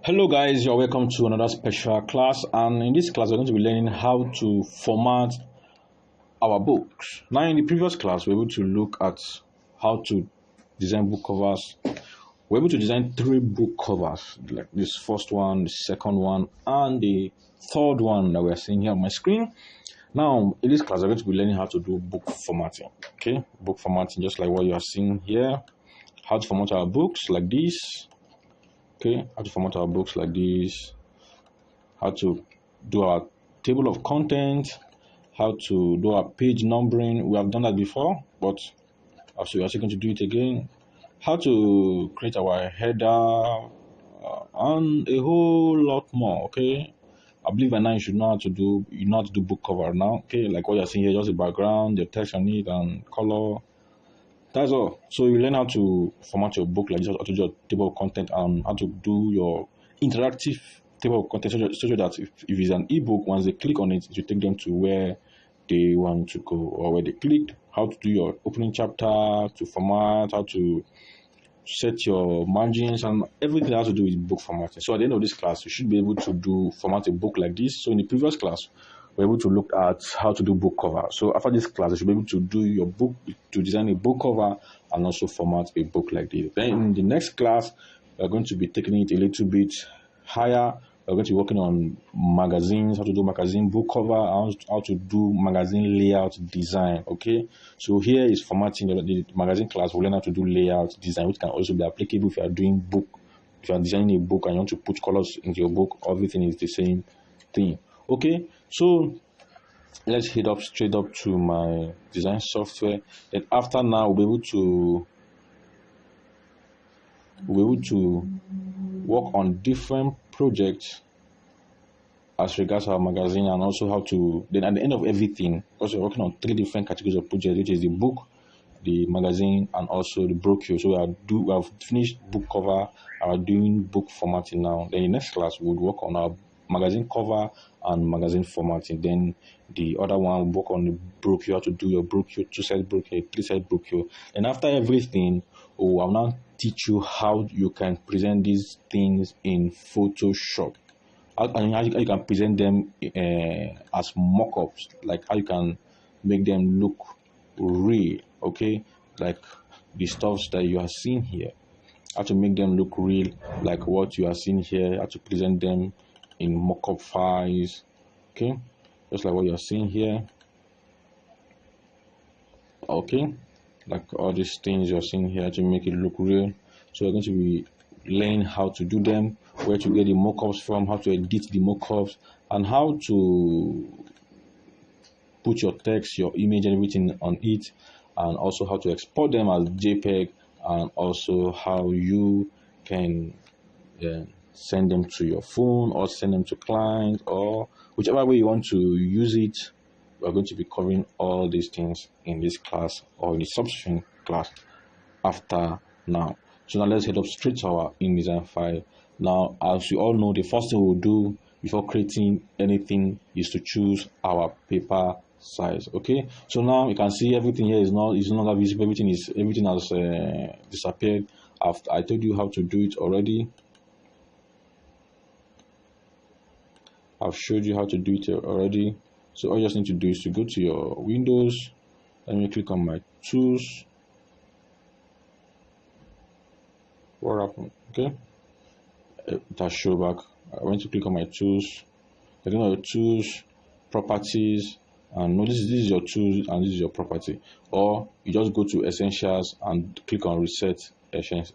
Hello guys, you're welcome to another special class, and in this class we're going to be learning how to format our books. Now in the previous class we're able to look at how to design book covers. We're able to design 3 book covers, like this first one, the second one, and the third one that we're seeing here on my screen. Now in this class we're going to be learning how to do book formatting. Okay, book formatting, just like what you are seeing here. How to format our books like this. Okay, how to format our books like this, how to do our table of content, how to do our page numbering. We have done that before, but we're actually going to do it again. How to create our header and a whole lot more. Okay, I believe by now you know how to do book cover now. Okay, like what you're seeing here, just the background, the text on it, and color. That's all. So you learn how to format your book like this, how to do your table of content, and how to do your interactive table of content so that if it's an ebook, once they click on it, it will take them to where they want to go or where they clicked. How to do your opening chapter, to format, how to set your margins, and everything that has to do with book formatting. So at the end of this class, you should be able to format a book like this. So in the previous class, we're able to look at how to do book cover. So after this class, you should be able to do your book, to design a book cover and also format a book like this. Then in the next class, we're going to be taking it a little bit higher. We're going to be working on magazines, how to do magazine book cover, how to do magazine layout design. Okay, so here is formatting. The magazine class will learn how to do layout design, which can also be applicable if you are doing book, if you are designing a book and you want to put colors into your book. Everything is the same thing. Okay, so let's head up straight up to my design software. Then after now, we'll be able to work on different projects as regards our magazine, and also how to, then at the end of everything, because we're working on 3 different categories of projects, which is the book, the magazine, and also the brochure. So we have finished book cover, and we're doing book formatting now. Then in the next class we'll work on our magazine cover and magazine formatting. Then the other one will work on the brochure, how to do your brochure, 2-side brochure, 3-side brochure. And after everything, I'll now teach you how you can present these things in Photoshop. How you can present them as mock-ups, like how you can make them look real. Okay, like the stuffs that you are seeing here, how to make them look real, like what you are seeing here, how to present them in mock-up files. Okay, just like what you are seeing here. Okay, like all these things you're seeing here to make it look real. So you're going to be learning how to do them, where to get the mockups from, how to edit the mockups, and how to put your text, your image, and everything on it, and also how to export them as JPEG, and also how you can send them to your phone or send them to clients, or whichever way you want to use it. We're going to be covering all these things in this class or in the subsequent class after now. So now let's head up straight to our InDesign file. Now, as you all know, the first thing we'll do before creating anything is to choose our paper size. Okay, so now you can see everything here is no longer visible. Everything has disappeared. I told you how to do it already. I've showed you how to do it already. So all you just need to do is to go to your Windows. Let me click on my tools. What happened? Okay, it has show back. I want to click on my tools. Click on your tools, properties, and notice this is your tools and this is your property. Or you just go to essentials and click on reset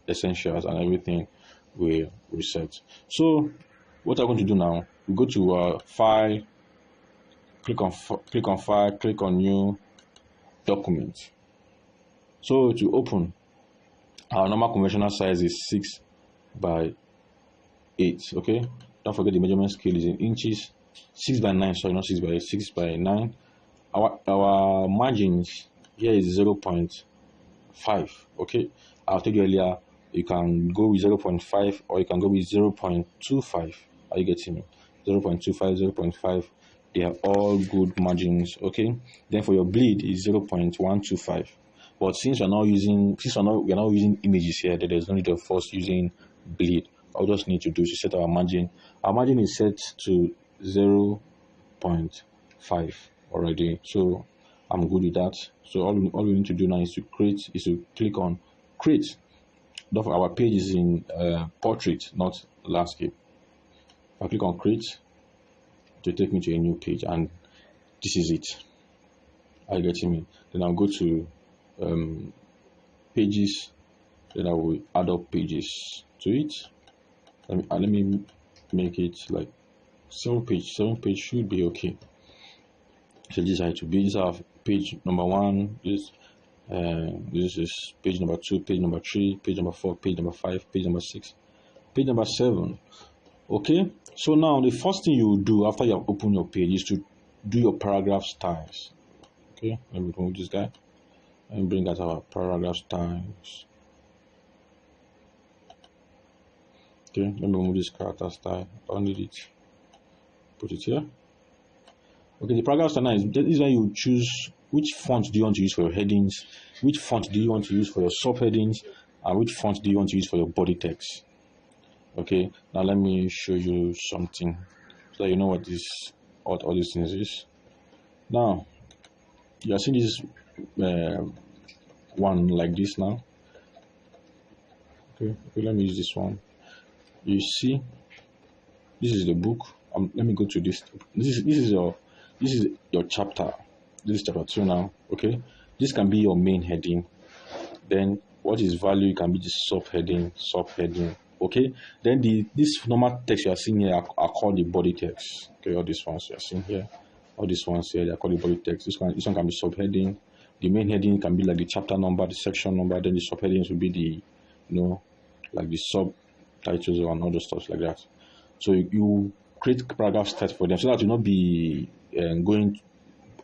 essentials, and everything will reset. So what I'm going to do now, we go to file, click on file, click on new document. So to open, our normal conventional size is 6 by 8. Okay, don't forget the measurement scale is in inches. 6 by 9, sorry, not 6 by 8, 6 by 9. Our margins here is 0.5. Okay, I'll tell you earlier, you can go with 0.5 or you can go with 0.25. Are you getting me? 0.25, 0.5, they are all good margins. Okay, then for your bleed is 0.125. But since we are not using images here, there's no need of us using bleed. I'll just need to do is set our margin. Our margin is set to 0.5 already, so I'm good with that. So all we need to do now is to click on create. Our page is in portrait, not landscape. If I click on create, to take me to a new page, and this is it. Are you getting me? Then I'll go to pages. Then I will add up pages to it. Let me make it like 7 page. 7 page should be okay. So this is to be. This is page number 1. This is page number 2, page number 3, page number 4, page number 5, page number 6, page number 7. Okay. So now the first thing you will do after you have opened your page is to do your paragraph styles. Okay. Let me remove this guy and bring out our paragraph styles. Okay, let me remove this character style. I don't need it. Put it here. Okay, the paragraph style is where you choose which font do you want to use for your headings, which font do you want to use for your subheadings, and which font do you want to use for your body text. Okay, now let me show you something so that you know what all these things is. Now you are seeing this one like this now. Okay, let me use this one. You see, this is the book. Let me go to this. This is your chapter. This is chapter 2 now. Okay, this can be your main heading. Then what is value can be the subheading. Okay, then this normal text you are seeing here are called the body text. Okay, all these ones you are seeing here, all these ones here, they are called the body text. This one can be subheading. The main heading can be like the chapter number, the section number. Then the subheadings will be the like the subtitles and other stuff like that. So you create paragraph styles for them so that you not be going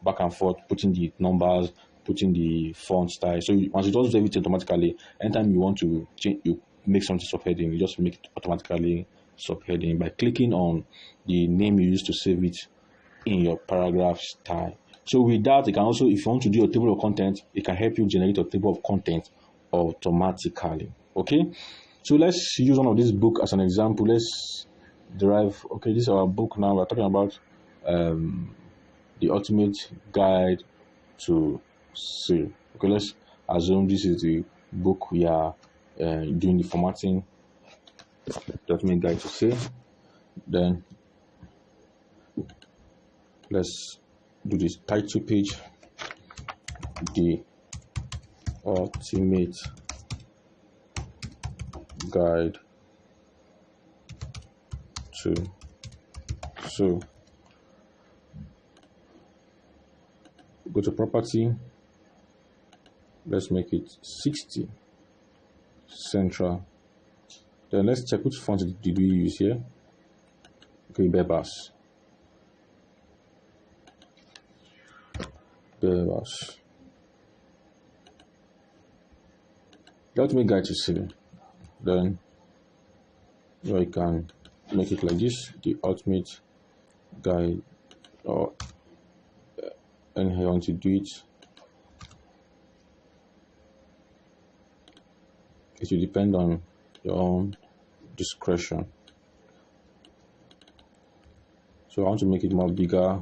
back and forth, putting the numbers, putting the font style. So once it does everything automatically, anytime you want to change, you make something subheading, you just make it automatically subheading by clicking on the name you used to save it in your paragraph style. So with that, you can also, if you want to do a table of content, it can help you generate a table of content automatically. Okay, so let's use one of this book as an example. Let's derive. Okay, this is our book now. We're talking about the ultimate guide to sale. Okay, let's assume this is the book we are doing the formatting. The ultimate guide to sale. Then let's do this title page. The ultimate guide to sale. Go to property. Let's make it 60 central. Then let's check which font did we use here. Okay, Bebas. The ultimate guide to sale. Then you can make it like this: the ultimate guide, or anyhow you want to do it. It will depend on your own discretion. So I want to make it more bigger.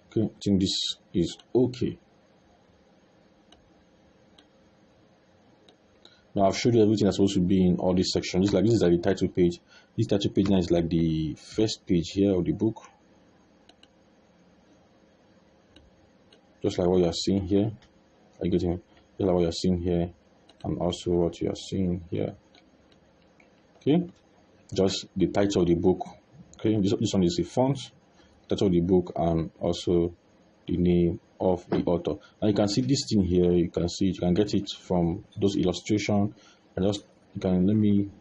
Okay, I think this is okay. Now I've showed you everything that's supposed to be in all these sections. This is like the title page. This title page now is like the first page here of the book. Just like what you are seeing here. Are you getting it? Just like what you are seeing here, and also what you are seeing here. Okay, just the title of the book. Okay, this one is the font, title of the book, and also the name of the author. Now you can see this thing here. You can see it. You can get it from those illustrations. And just you can let me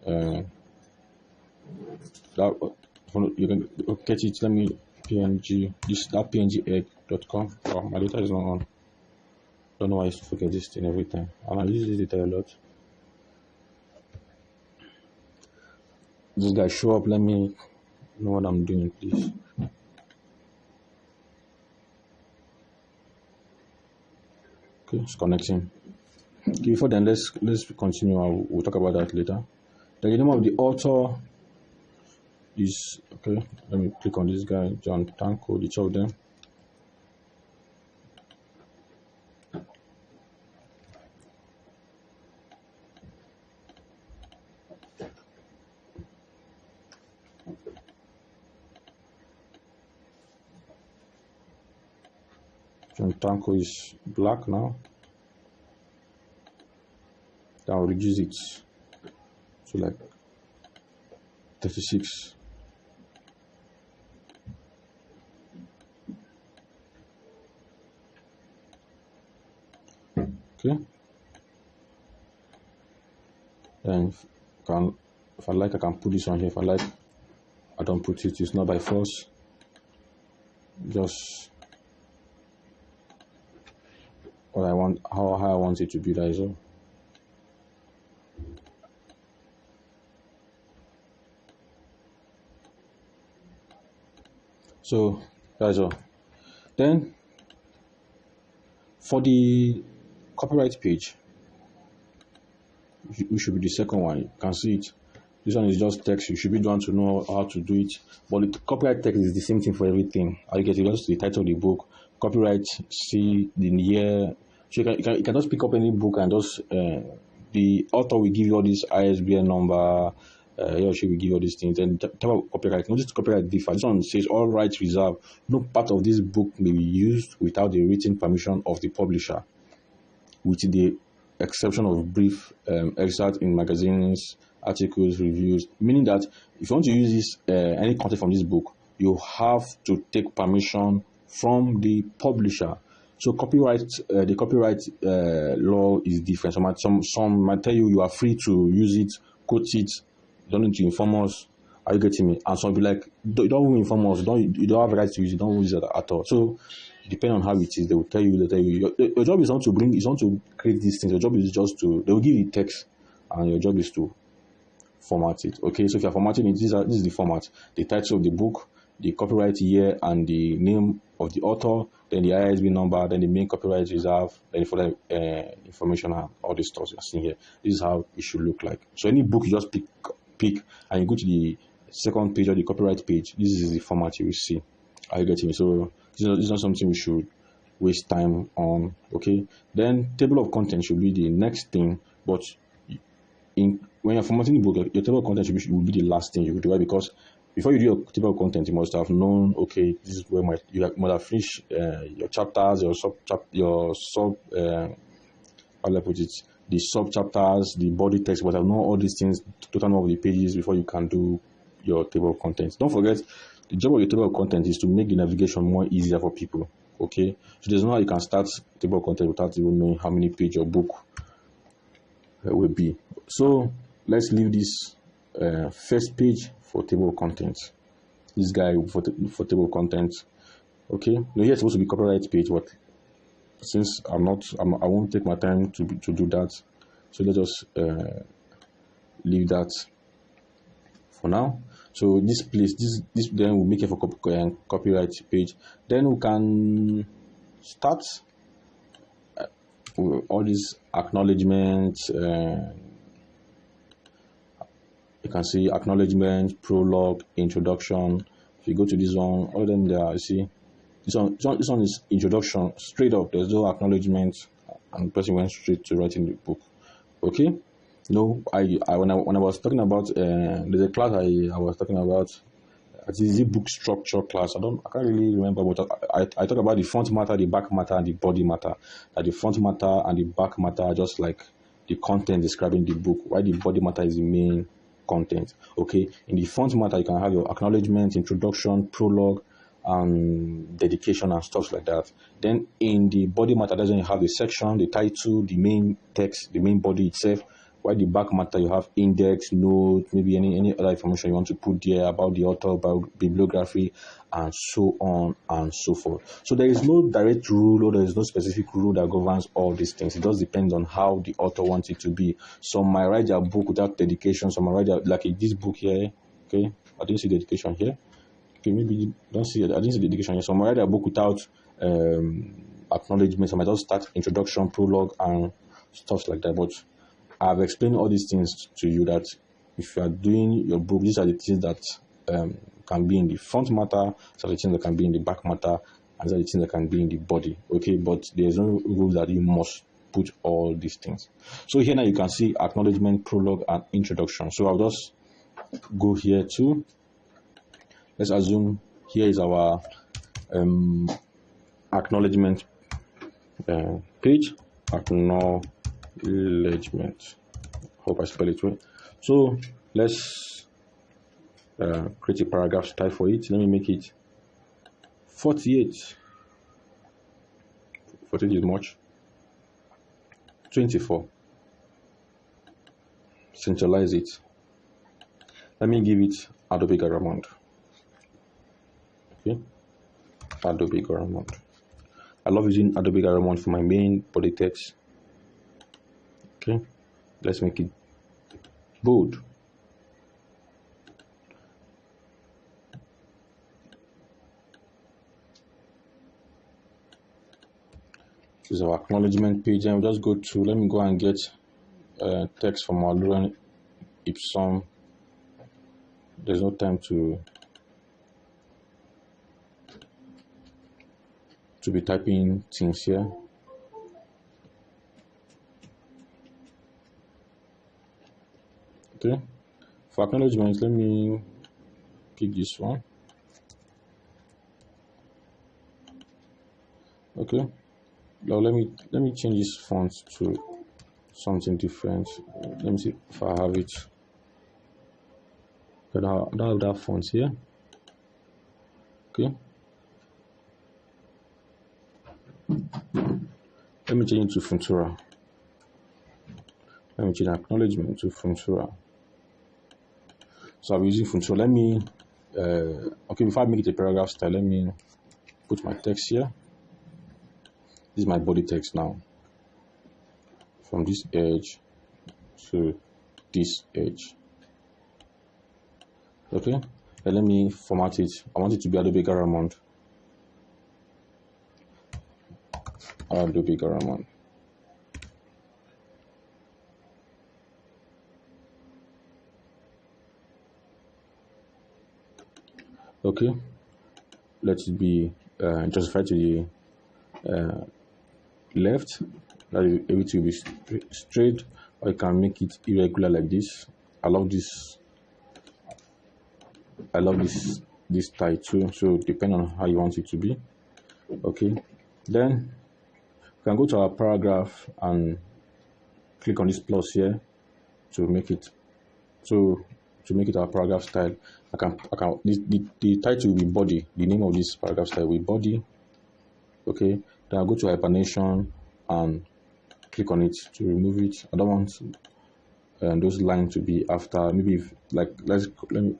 you can get it. Let me png that png.com. Oh, my data is not on. Don't know why I used to forget this thing every time. And I use this data a lot. This guy show up. Let me know what I'm doing, please. Okay, it's connecting. Okay, before then, let's continue. We'll talk about that later. The name of the author is okay. Let me click on this guy, John Tanko, each of them. John Tanko is black now. Then I'll reduce it to like 36. Okay. And if I like, I can put this on here. If I like, I don't put it. It's not by force. Just what I want, how I want it to be. That is all. So that's all. Then for the copyright page, we should be the second one. You can see it. This one is just text. You should be the one to know how to do it. But the copyright text is the same thing for everything. I get it. Just the title of the book, copyright, see the year. So you can just pick up any book and just the author will give you all this ISBN number. He or she will give you all these things. And type of copyright. Notice copyright differ. This one says all rights reserved. No part of this book may be used without the written permission of the publisher, with the exception of brief excerpts in magazines, articles, reviews. Meaning that if you want to use this any content from this book, you have to take permission from the publisher. So copyright, the copyright law is different. Some might tell you are free to use it, quote it, you don't need to inform us. Are you getting me? And some will be like, don't inform us. You don't have the right to use it. Don't use it at all. So depending on how it is, they will tell you. Your job is not to create these things. Your job is just to. They will give you text, and your job is to format it. Okay. So if you're formatting it, this is the format: the title of the book, the copyright year, and the name of the author, then the ISBN number, then the main copyright reserve, then further information and all these stuff you're seeing here. This is how it should look like. So any book you just pick and you go to the second page or the copyright page, this is the format you will see. Are you getting me? So this is not something we should waste time on. Okay. Then table of content should be the next thing, but when you're formatting the book, your table of content will be the last thing you will do. Why? Because before you do your table of content, you must have known, okay, this is where you must have finished your chapters, how do I put it? The sub chapters, the body text, but I know all these things, total number of the pages before you can do your table of contents. Don't forget, the job of your table of content is to make the navigation more easier for people. Okay, so there's no how you can start table of content without even knowing how many pages your book will be. So let's leave this first page for table of contents. This guy for table of contents. Okay, now here's supposed to be copyright page, but since I won't take my time to do that. So let us leave that for now. So this place, this then we'll make it for copyright page. Then we can start with all these acknowledgements. You can see acknowledgement, prologue, introduction. If you go to this one, all of them there, you see. This one is introduction, straight up. There's no acknowledgement, and the person went straight to writing the book. Okay. No, when I was talking about there's a class I was talking about. It is a book structure class. I can't really remember, but I talk about the front matter, the back matter, and the body matter. That the front matter and the back matter are just like the content describing the book, while the body matter is the main content. Okay. In the front matter, you can have your acknowledgement, introduction, prologue, and dedication and stuff like that. Then in the body matter, that's when you have the section, the title, the main text, the main body itself. While the back matter, you have index, note, maybe any other information you want to put there about the author, about bibliography, and so on and so forth. So there is no direct rule, or there is no specific rule that governs all these things. It just depends on how the author wants it to be. Some might write their book without dedication. Some might write like this book here. Okay, I didn't see dedication here. Okay, maybe you don't see it. I didn't see the dedication here. Some might write their book without acknowledgement. Some might just start introduction, prologue, and stuff like that. But I've explained all these things to you, that if you are doing your book, these are the things that can be in the front matter, these are the things that can be in the back matter, and these are the things that can be in the body. Okay, but there's no rule that you must put all these things. So here now you can see acknowledgement, prologue, and introduction. So I'll just go here too. Let's assume here is our acknowledgement page. Acknowledgement. Hope I spell it right. So let's create a paragraph style for it. Let me make it 48. 48 is much. 24. Centralize it. Let me give it Adobe Garamond. Okay. Adobe Garamond. I love using Adobe Garamond for my main body text. Okay. Let's make it bold. This is our acknowledgement page, and we'll just go to, let me go and get text from our Lorem Ipsum. There's no time to be typing things here. Okay, for acknowledgements, let me pick this one. Okay, now let me change this font to something different. Let me see if I have it. I don't have that font here. Okay, let me change it to Funtura. Let me change acknowledgement to Funtura. So I'm using Funtura. Let me okay, before I make it a paragraph style, let me put my text here. This is my body text now. From this edge to this edge. Okay, and let me format it. I want it to be Adobe Garamond. Adobe Garamond. Okay, let it be justified to the left. That it will be straight, or you can make it irregular like this. I love this style too, so depend on how you want it to be. Okay, then we can go to our paragraph and click on this plus here to make it our paragraph style. The title will be body. The name of this paragraph style will be body. Okay, then I'll go to hibernation and click on it to remove it. I don't want those lines to be after. Maybe if, like, let me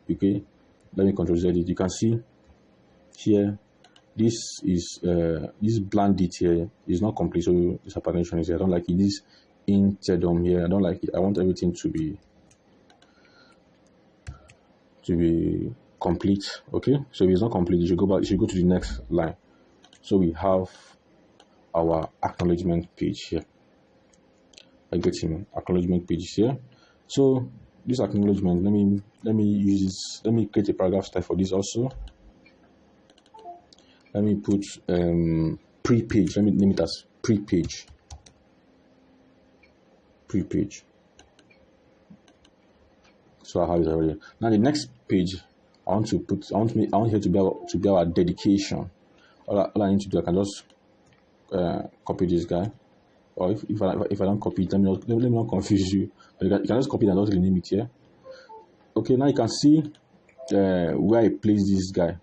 Ctrl Z it. You can see here this is this bland detail is not complete, so this hibernation is here. I don't like it. This interdom here, I don't like it. I want everything to be complete. Okay, so if it's not complete, you should go back. You should go to the next line. So we have our acknowledgement page here. I get him. Acknowledgement page here. So this acknowledgement, let me use this. Let me create a paragraph style for this also. Let me put pre-page. Let me name it as pre-page. Pre-page. So I have it already. Now the next page, I want here to be our dedication. All I need to do, I can just copy this guy, or if I don't copy it, let me not confuse you. But you can just copy it and just rename it here. Okay, now you can see where I place this guy.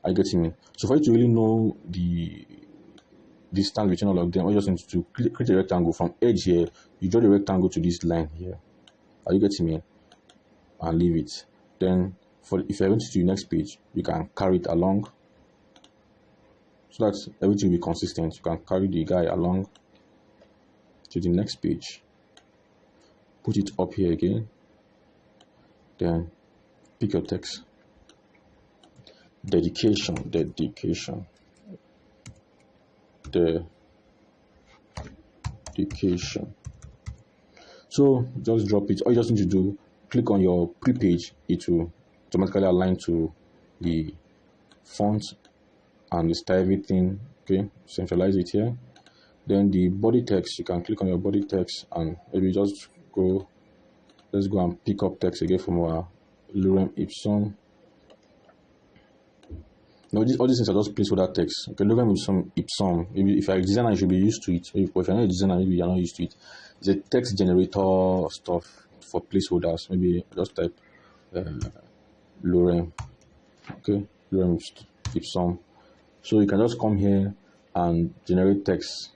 I get him. So for you to really know the distance between all of them, I just need to create a rectangle from edge here. You draw the rectangle to this line here. Are you getting me? And leave it. Then if you're going to the next page, you can carry it along, so that everything will be consistent. You can carry the guy along to the next page, put it up here again, then pick your text. Dedication. Application. So just drop it. All you just need to do, click on your pre-page, it will automatically align to the font and the style, everything. Okay, centralize it here. Then the body text, you can click on your body text and maybe just go, let's go and pick up text again from our lorem ipsum. No, all these things are just placeholder text. Okay, lorem ipsum. Maybe if you're a designer, you should be used to it. If you're not a designer, maybe you're not used to it. It's a text generator stuff for placeholders. Maybe just type lorem. Okay, lorem ipsum. So you can just come here and generate text.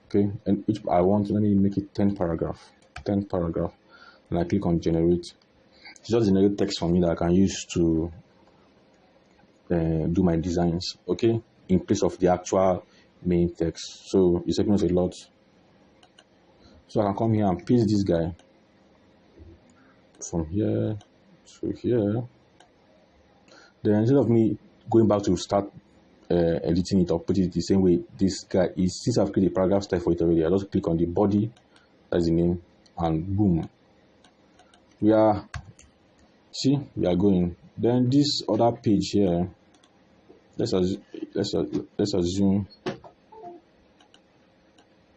Okay, and which I want, let me make it 10 paragraph, and I click on generate. It's just generate text for me that I can use to do my designs, okay, in place of the actual main text. So it's helping us a lot. So I can come here and paste this guy from here to here. Then instead of me going back to start editing it or put it the same way, this guy is, since I've created a paragraph style for it already, I just click on the body, that's the name, and boom, we are going. Then this other page here, let's assume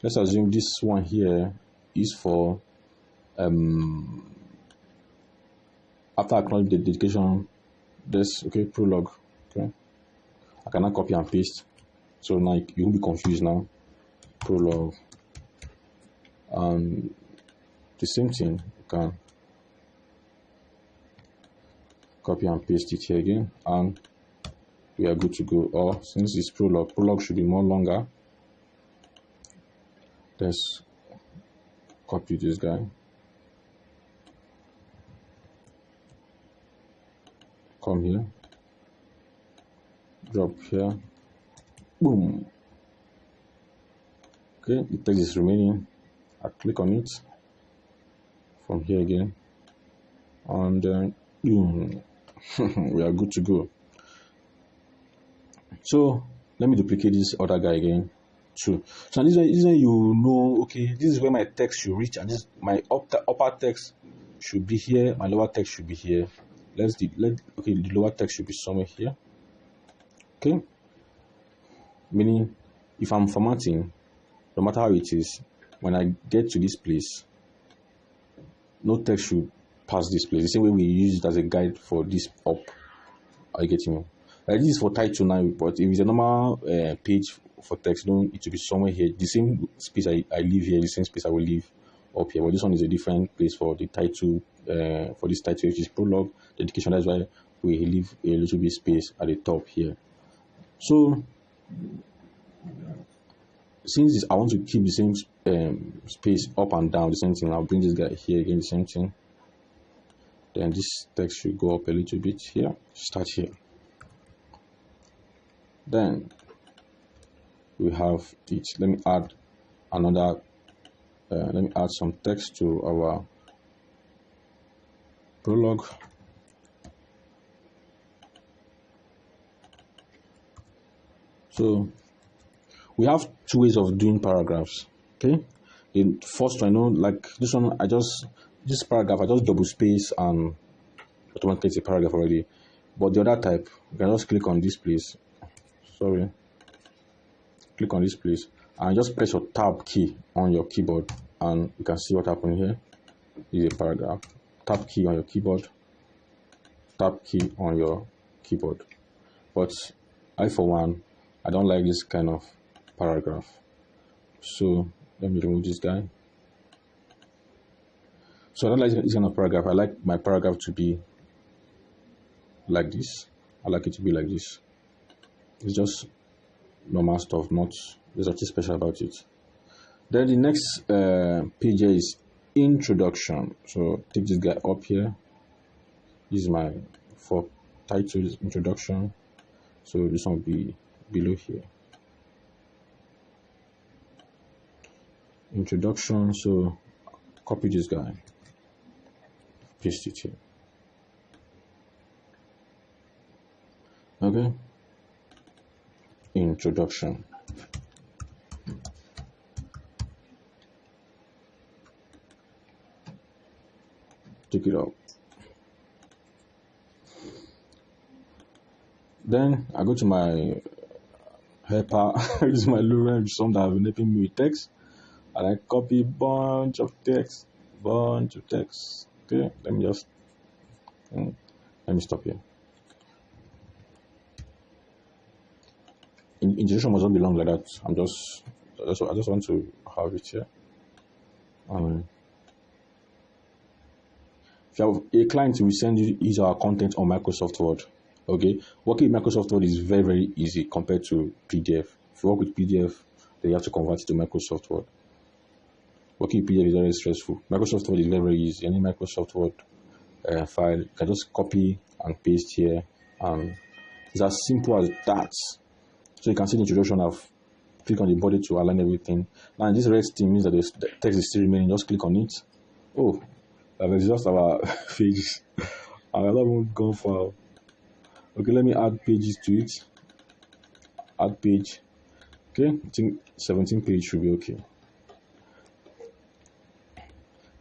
this one here is for after acknowledge the dedication, this, okay, prologue. Okay, I cannot copy and paste, so now you won't be confused now. Prologue, and the same thing, you can copy and paste it here again, and we are good to go. Or since it's prologue should be more longer, let's copy this guy, come here, drop here, boom. Okay, the text is remaining. I click on it from here again, and then boom. We are good to go. So let me duplicate this other guy again too. So this is when you know, okay, this is where my text should reach, and this my upper text should be here, my lower text should be here. Okay, the lower text should be somewhere here. Okay, meaning if I'm formatting, no matter how it is, when I get to this place, no text should pass this place. The same way we use it as a guide for this up. Are you getting me? Like this is for title now, but if it's a normal page for text, it will be somewhere here. The same space I leave here, the same space I will leave up here. But this one is a different place for the title, for this title, which is prologue, dedication. That's why we leave a little bit space at the top here. So since I want to keep the same space up and down, the same thing, I'll bring this guy here again, the same thing. Then this text should go up a little bit here, start here. Then we have it. Let me add another, let me add some text to our prologue. So we have two ways of doing paragraphs. Okay, the first one, like this one, this paragraph I just double space and automatically it's a paragraph already. But the other type, you can just click on this place. Click on this place and just press your tab key on your keyboard, and you can see what happened here. This is a paragraph. Tab key on your keyboard. Tab key on your keyboard. But I, for one, I don't like this kind of paragraph. So let me remove this guy. So I don't like this kind of paragraph. I like my paragraph to be like this. I like it to be like this. It's just normal stuff, there's nothing special about it. Then the next page here is introduction. So take this guy up here. This is my for titles introduction. So this one will be below here. Introduction. So copy this guy, paste it here. Okay. Introduction. take it up. Then I go to my helper, use my Lorem, some that have been helping me with text, and I copy bunch of text. Okay, let me stop here. Introduction must not be long like that. I just want to have it here. If you have a client, we send you is our content on Microsoft Word. Okay, working with Microsoft Word is very, very easy compared to PDF. If you work with PDF, then you have to convert it to Microsoft Word. Working with PDF is very stressful. Microsoft Word is very, very easy. Any Microsoft Word file, you can just copy and paste here, and it's as simple as that. So you can see the introduction. I've clicked on the body to align everything. Now this red thing means that the text is still remaining. Just click on it. Oh, that is just our pages. I haven't gone far. Okay, let me add pages to it. Add page. Okay, I think 17 page should be okay.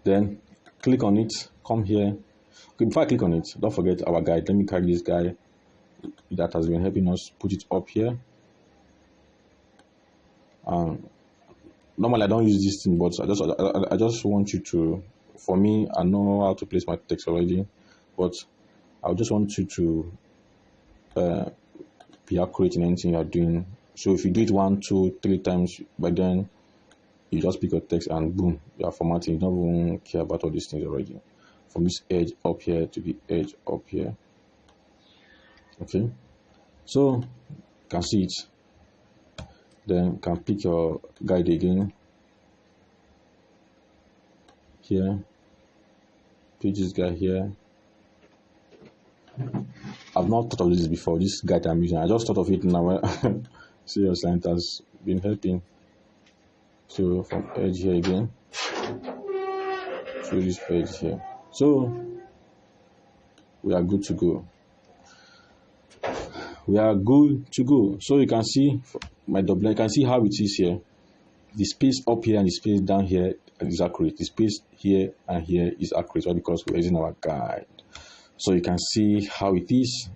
Then click on it. Come here. Okay, before I click on it, don't forget our guide. Let me carry this guy that has been helping us put it up here. Normally I don't use this thing, but I just want you to. For me, I know how to place my text already, but I just want you to be accurate in anything you are doing. So if you do it 1, 2, 3 times, but then you just pick your text and boom, you are formatting. You don't even care about all these things already. From this edge up here to the edge up here. Okay, so you can see it. Then you can pick your guide again. Here, pick this guy here. I've not thought of this before. This guide I'm using, I just thought of it now. Seriously, it has been helping. So from edge here again, through this page here. So we are good to go. We are good to go. So you can see my double. You can see how it is here. The space up here and the space down here is accurate. The space here and here is accurate. Why? Because we're using our guide. So you can see how it is.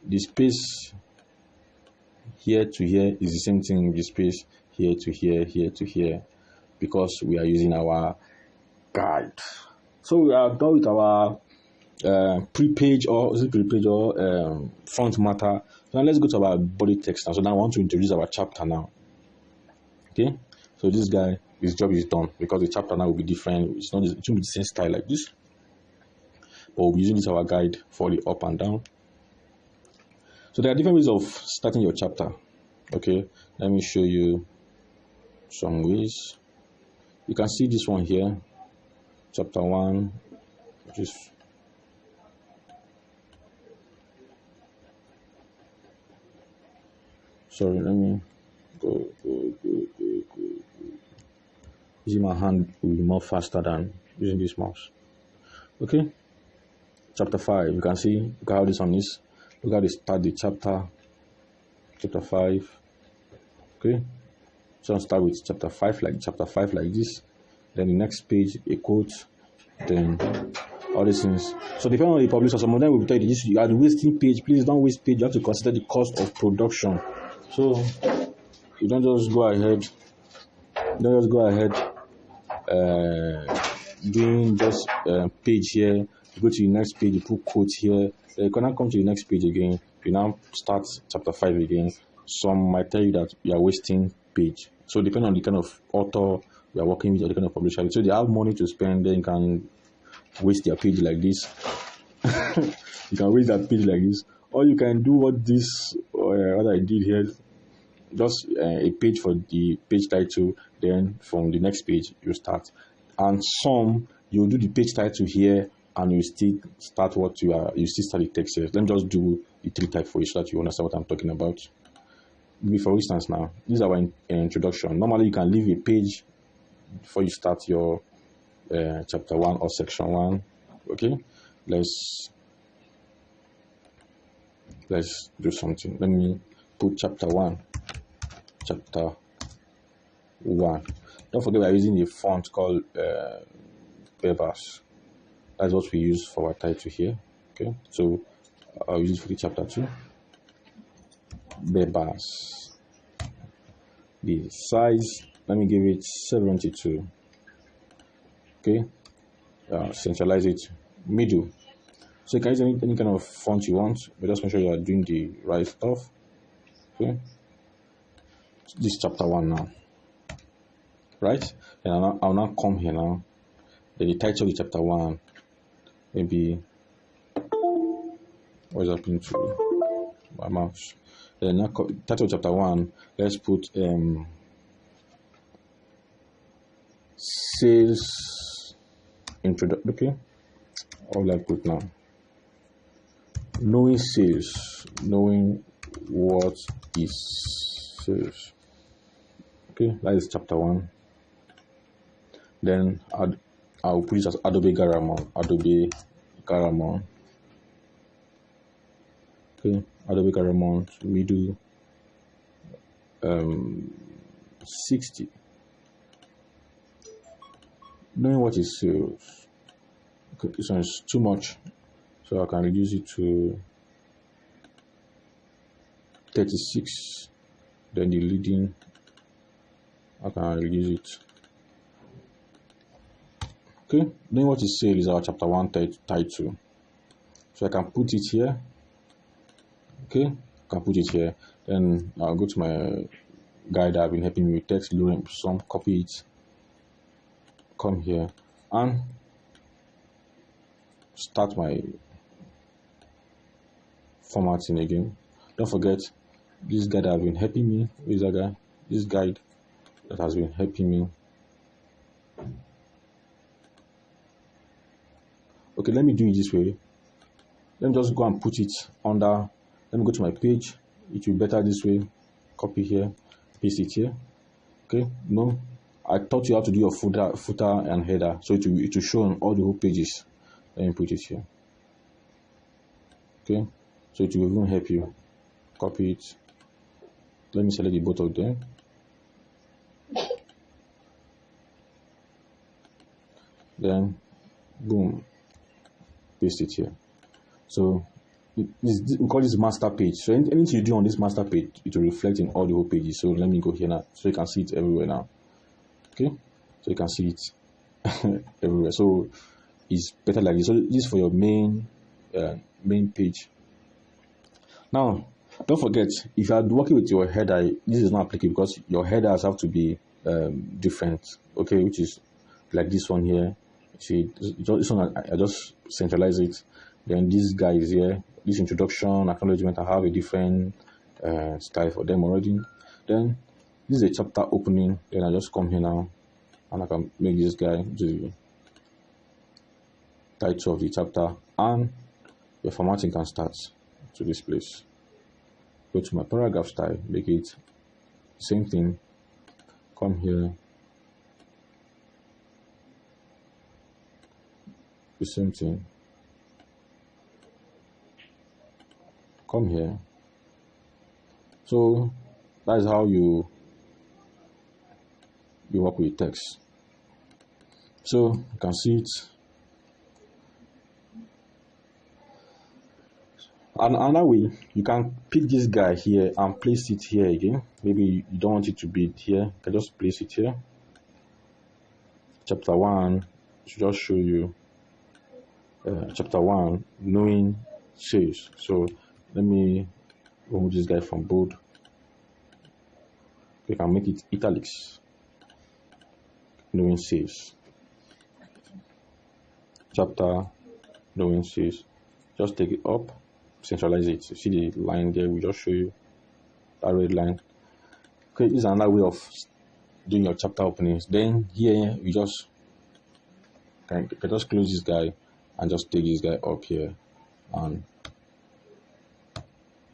The space here to here is the same thing with the space here to here, here to here, because we are using our guide. So we are done with our pre-page or front matter. Now let's go to our body text now. So now I want to introduce our chapter now. Okay, so this guy, his job is done because the chapter now will be different. It won't be the same style like this, but we'll be using this our guide for the up and down. So there are different ways of starting your chapter. Okay, let me show you some ways. You can see this one here, chapter 1, which is sorry, let me go. Using my hand will be more faster than using this mouse. Okay, chapter 5. You can see, look how this one is. Look how they start the chapter 5. Okay, so I'll start with chapter 5 like this. Then the next page, a quote, then all these things. So depending on the publisher, some of them will tell you this: you are wasting page. Please don't waste page. You have to consider the cost of production. So you don't just go ahead. Doing just page here. You go to the next page. You put quotes here. Then you can now come to the next page again. You now start chapter 5 again. Some might tell you that you are wasting page. So depending on the kind of author you are working with or the kind of publisher. So they have money to spend, then you can waste their page like this. You can waste that page like this. Or you can do what I did here. Just a page for the page title, then from the next page you start. And some you do the page title here and you still start you still start the text here. Let me just do the 3 types for you so that you understand what I'm talking about. For instance, now this is our introduction. Normally you can leave a page before you start your chapter 1 or section 1. Okay, let's do something. Let me put chapter 1. Don't forget we are using a font called Bevers. That's what we use for our title here. Okay, so I'll use it for the chapter 2. Bebas. The size, let me give it 72. Okay, centralize it, middle. So you can use any kind of font you want, but just make sure you are doing the right stuff. Okay, this is chapter 1 now, right? And I'll now come here now. Then the title of the chapter 1, maybe, what is happening to my mouse? Then now title of chapter 1, let's put sales introduction. Okay, what will I put now? Knowing sales, knowing what is sales. Okay, that is chapter 1. Then I'll put it as Adobe Garamond. Adobe Garamond. Okay, Adobe Garamond. We do 60. Knowing what is sales. Okay, this one is too much, so I can reduce it to 36. Then the leading, I can reduce it. Okay, knowing what is sale is our chapter 1 title. So I can put it here. Okay, I can put it here. Then I'll go to my guy that have been helping me with text, lorem some, copy it, come here, and start my formatting again. Don't forget this guy that have been helping me. Who is that guy? This guide that has been helping me. Okay, let me do it this way. Let me just go and put it under. Let me go to my page. It will be better this way. Copy here, paste it here. Okay, no, I taught you how to do your footer and header, so it will show on all the whole pages. Let me put it here. Okay, so it will even help you. Copy it. Let me select the both of them. Then, boom, paste it here. So we call this master page. So anything you do on this master page, it will reflect in all the whole pages. So let me go here now, so you can see it everywhere now. Okay, so you can see it everywhere. So it's better like this. So this is for your main page. Now, don't forget, if you are working with your header, this is not applicable because your headers have to be different. Okay, which is like this one here. See, this one I just centralize it. Then this guy is here. This introduction, acknowledgement, I have a different style for them already. Then this is a chapter opening. Then I just come here now, and I can make this guy the title of the chapter, and your formatting can start to this place. Go to my paragraph style, make it same thing. Come here, the same thing. Come here. So that is how you work with text. So you can see it. And another way, you can pick this guy here and place it here again. Maybe you don't want it to be here. You can just place it here. Chapter 1 should just show you chapter 1, knowing sales. So let me remove this guy from bold. We can make it italics. Knowing sales. Chapter knowing sales. Just take it up, centralize it. You see the line there? We just show you that red line. Okay, this is another way of doing your chapter openings. Then here we just can just close this guy and just take this guy up here, and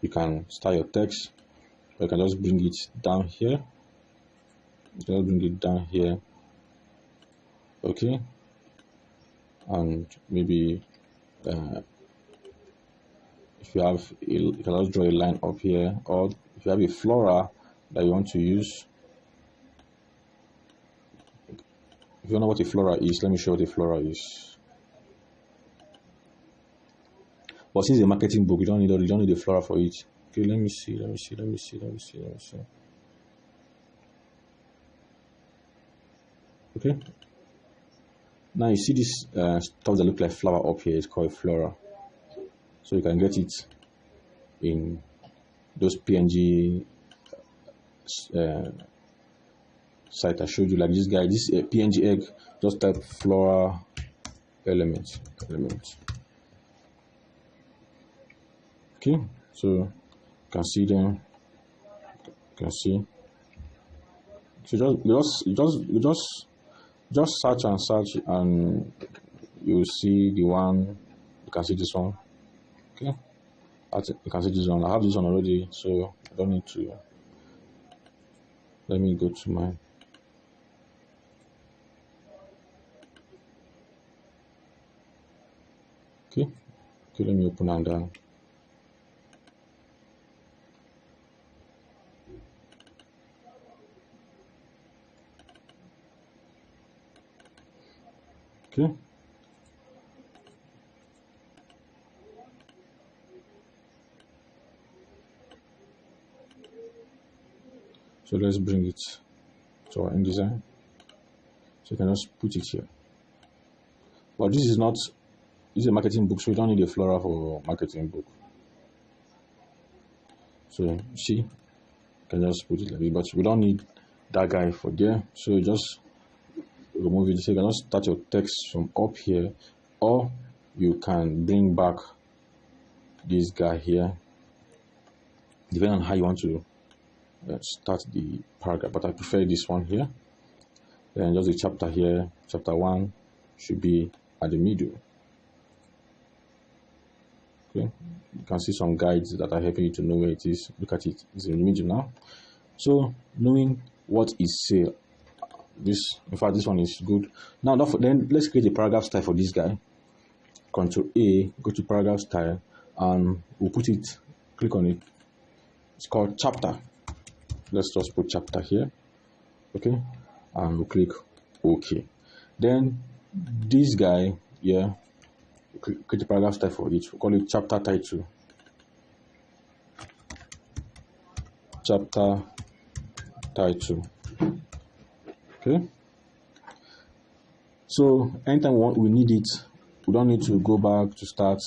you can start your text. Or you can just bring it down here. You can just bring it down here. Okay, and maybe if you have you can just draw a line up here, or if you have a flora that you want to use. If you don't know what a flora is, let me show you what a flora is. But since it's a marketing book, you don't need the flora for it. Okay, let me see. Okay. Now you see this stuff that look like flower up here. It's called flora. So you can get it in those PNG site I showed you, like this guy. This PNG egg. Just type flora element. Okay, so you can see them. You can see. So just search and you see the one. You can see this one. Okay, you can see this one. I have this one already, so I don't need to. Let me go to my. Okay, let me open and down. Okay. So let's bring it to our InDesign. So you can just put it here. But this is a marketing book, so you don't need a flora for marketing book. So you see, you can just put it like this, but we don't need that guy for there. So you just remove it. So you can just start your text from up here, or you can bring back this guy here, depending on how you want to start the paragraph. But I prefer this one here. Then just the chapter here, chapter 1 should be at the middle. Okay, you can see some guides that are helping you to know where it is. Look at it, it's in the middle now. So knowing what is say, in fact this one is good. Now then let's create a paragraph style for this guy. Control A, go to paragraph style, and we'll put it, click on it. It's called chapter. Let's just put chapter here. Okay, and we'll click OK. Then this guy here, create a paragraph style for it. We'll call it chapter title. Chapter title. Okay. So anytime we need it, we don't need to go back to start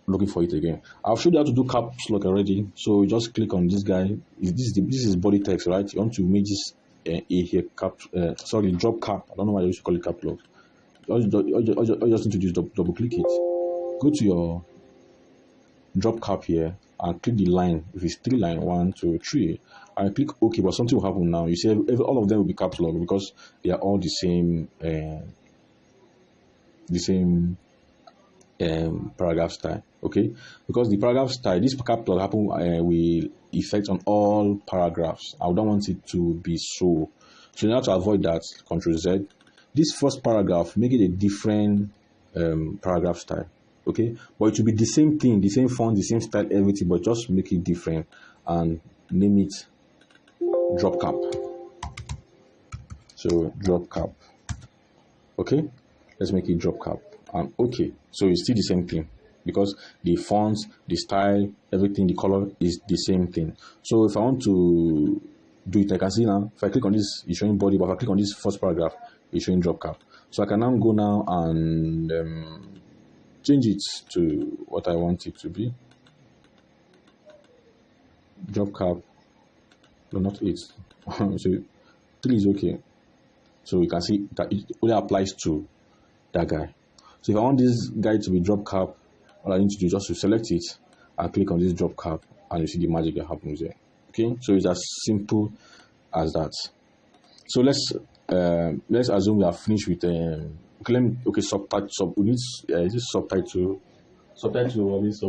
looking for it again. I've showed you how to do caps lock already. So just click on this guy. This is body text, right? You want to make this A here cap. Drop cap. I don't know why I used to call it cap lock. You just need to just double click it. Go to your drop cap here and click the line. If it's 3 line, 1, 2, 3, and click OK. But something will happen now. You see, all of them will be caps lock because they are all the same. Paragraph style. Okay, because the paragraph style, this cap lock happen will affect on all paragraphs. I don't want it to be so. So in order to avoid that, Control Z. This first paragraph, make it a different paragraph style. Okay, but it will be the same thing, the same font, the same style, everything, but just make it different and name it drop cap. So drop cap. Okay, let's make it drop cap and okay. So it's still the same thing because the fonts, the style, everything, the color is the same thing. So if I want to do it, I can see now. If I click on this, it's showing body, but if I click on this first paragraph, it's showing drop cap. So I can now go now and change it to what I want it to be. Drop cap, no, not 8. So 3 is okay. So you can see that it only applies to that guy. So if I want this guy to be drop cap, all I need to do is just to select it and click on this drop cap, and you see the magic that happens there. Okay, so it's as simple as that. So let's assume we are finished with subtitle. We need this subtitle or this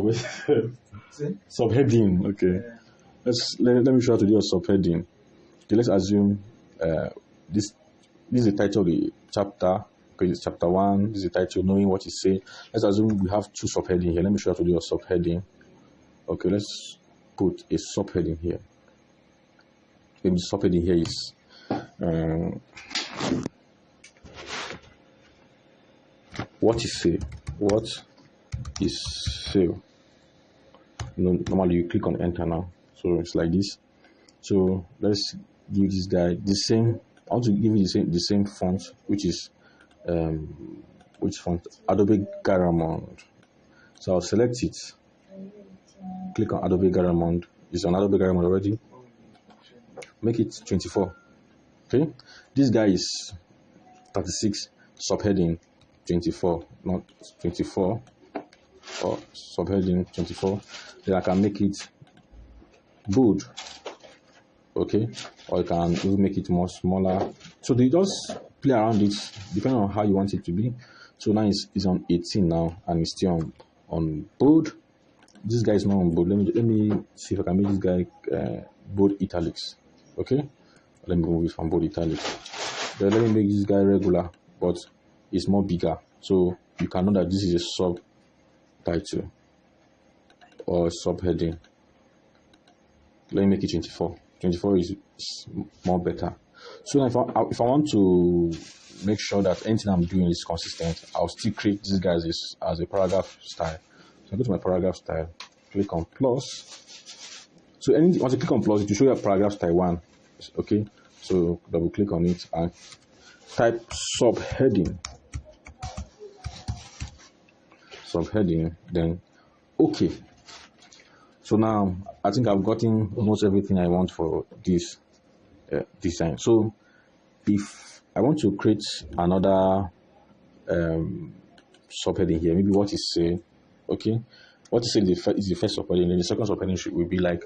subheading. Okay, let me show you how to do a subheading. Okay, let's assume this is the title of the chapter. Okay, it's chapter 1. This is the title, knowing what it says. Let's assume we have 2 subheading here. Let me show you how to do a subheading. Okay, let's put a subheading here. Maybe the subheading here is what it say. what is sale. Normally you click on enter now, so it's like this. So let's give this guy the same. I want to give you the same font, which is which font? Adobe Garamond. So I'll select it, click on Adobe Garamond. It's on Adobe Garamond already. Make it 24. Okay, this guy is 36, subheading 24, not 24, or subheading 24. Then I can make it bold. Okay, or you can even make it more smaller. So they just play around it depending on how you want it to be. So now it's on 18 now, and it's still on bold. This guy is not on bold. Let me see if I can make this guy bold italics. Okay, let me move it from bold italics. Then let me make this guy regular, but it's more bigger, so you can know that this is a subtitle or subheading. Let me make it 24. 24 is more better. So if I want to make sure that anything I'm doing is consistent, I'll still create this guy as a paragraph style. So I go to my paragraph style, click on plus. So once you click on plus, it will show you a paragraph style 1. Okay, so double click on it and type subheading, then okay. So now I think I've gotten almost everything I want for this design. So if I want to create another subheading here, maybe what is say, okay, what is say is the first subheading, then the second subheading will be like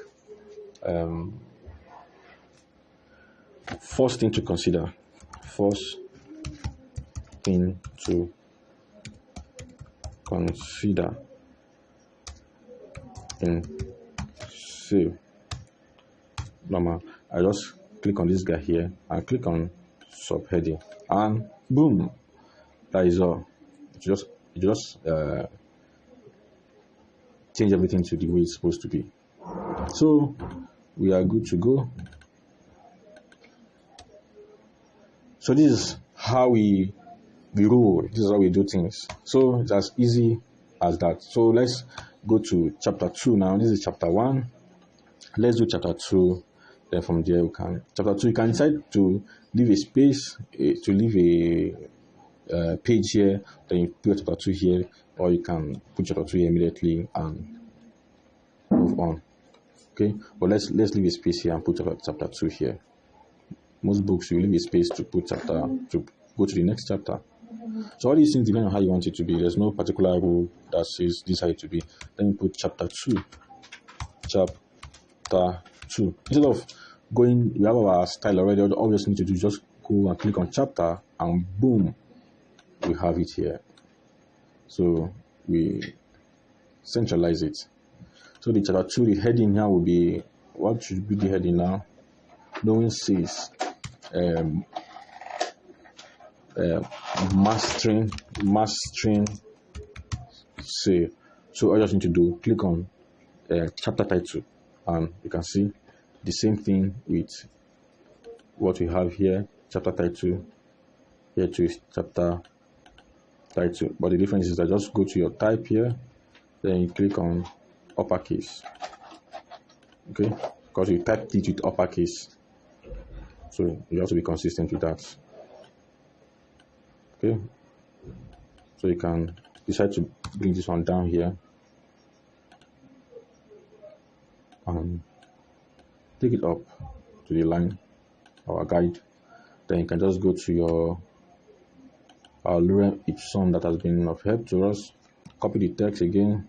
first thing to consider. First thing to consider in sale. Normal. I just click on this guy here and click on subheading, and boom, that is all. You just change everything to the way it's supposed to be. So we are good to go. So this is how we roll. This is how we do things. So it's as easy as that. So let's go to chapter 2 now. This is chapter 1. Let's do chapter 2. Then from there we can chapter 2. You can decide to leave a space, to leave a page here. Then you put chapter 2 here, or you can put chapter 2 here immediately and move on. Okay, but let's leave a space here and put chapter 2 here. Most books you leave a space to put chapter to go to the next chapter. So all these things depend on how you want it to be. There's no particular rule that says this how it to be. Then you put chapter 2. Chapter 2. Instead of going, we have our style already. All we just need to do is just go and click on chapter, and boom, we have it here. So we centralize it. So the chapter 2, the heading here will be, what should be the heading now? No one says mastering say. So all you just need to do, click on chapter title, and you can see the same thing with what we have here. Chapter title here to chapter title, but the difference is that just go to your type here, then you click on uppercase. Okay, because you typed it with uppercase, so you have to be consistent with that. Okay, so you can decide to bring this one down here and take it up to the line, our guide. Then you can just go to your lorem ipsum that has been of help to us, copy the text again,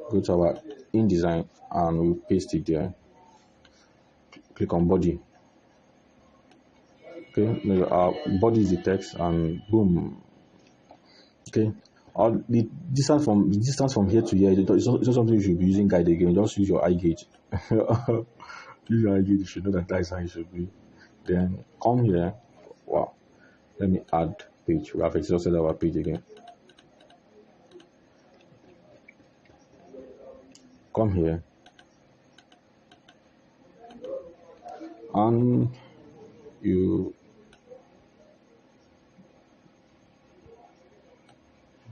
go to our InDesign, and we'll paste it there. Click on body. Okay, our body is the text, and boom. Okay, the distance from here to here, it's not something you should be using guide again. Just use your eye gauge. Use your eye gauge. You should know that is how it should be. Then come here. Wow, let me add page. We have exhausted our page again. Come here, and you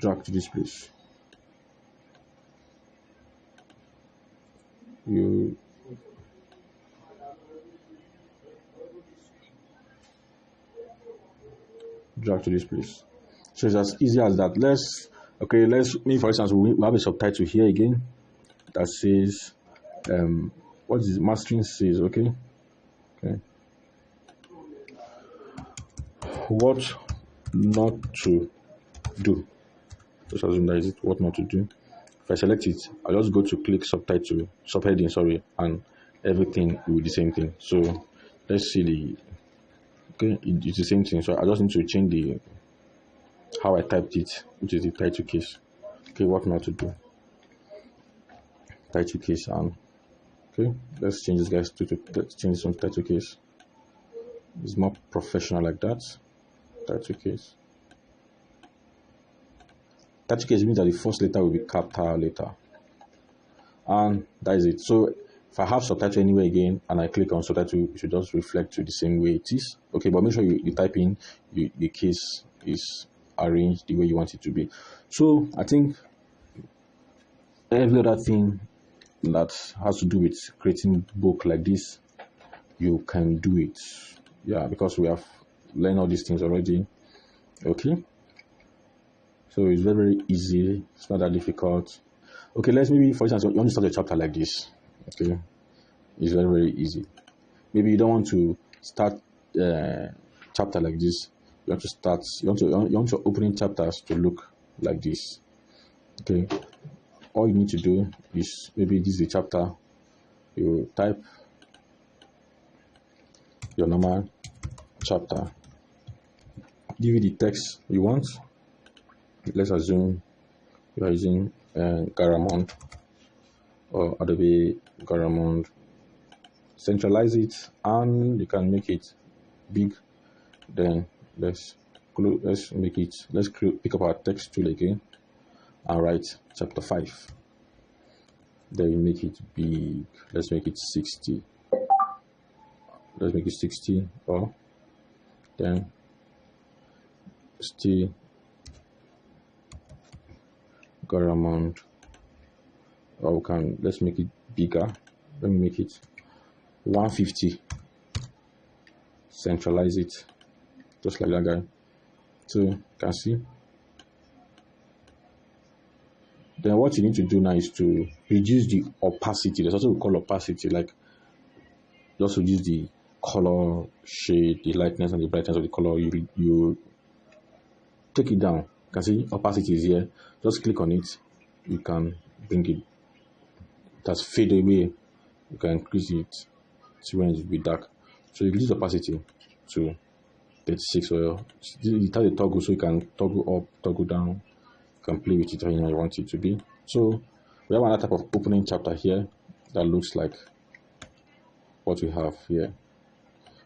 drag to this place. You drag to this place. So it's as easy as that. Let's me for instance we have a subtitle here again that says what is mastering says, okay. What not to do. Just assume that is it, what not to do. If I select it, I'll just go to click subheading, and everything will be the same thing. So let's see it's the same thing. So I just need to change the how I typed it, which is the title case. Okay, what not to do. Title case, and okay, let's change this guys let's change this one to title case. It's more professional like that. Title case. Title case means that the first letter will be capital letter, and that is it. So if I have subtitle anywhere again and I click on subtitle, it should just reflect to the same way it is. Okay, but make sure you type in the case is arranged the way you want it to be. So I think every other thing that has to do with creating book like this, you can do it. Yeah, because we have learned all these things already. Okay, so it's very, very easy. It's not that difficult. Okay, let's maybe for instance you want to start a chapter like this. Okay, it's very, very easy. Maybe you don't want to start chapter like this. You want your opening chapters to look like this. Okay, all you need to do is, maybe this is a chapter, you type your normal chapter, give it the text you want. Let's assume you are using Garamond or Adobe Garamond. Centralize it, and you can make it big. Then let's pick up our text tool again and write chapter 5. Then we make it big. Let's make it 60. Let's make it 60, or then still Garamond, or let's make it bigger. Let me make it 150. Centralize it just like that guy. So you can see. Then what you need to do now is to reduce the opacity. There's also what we call opacity, like just reduce the color shade, the lightness and the brightness of the color. You take it down. You can see opacity is here. Just click on it. You can bring it. It has fade away. You can increase it to when it will be dark. So you reduce opacity to 36, or it has a toggle, so you can toggle up, toggle down. You can play with it how you want it to be. So we have another type of opening chapter here that looks like what we have here.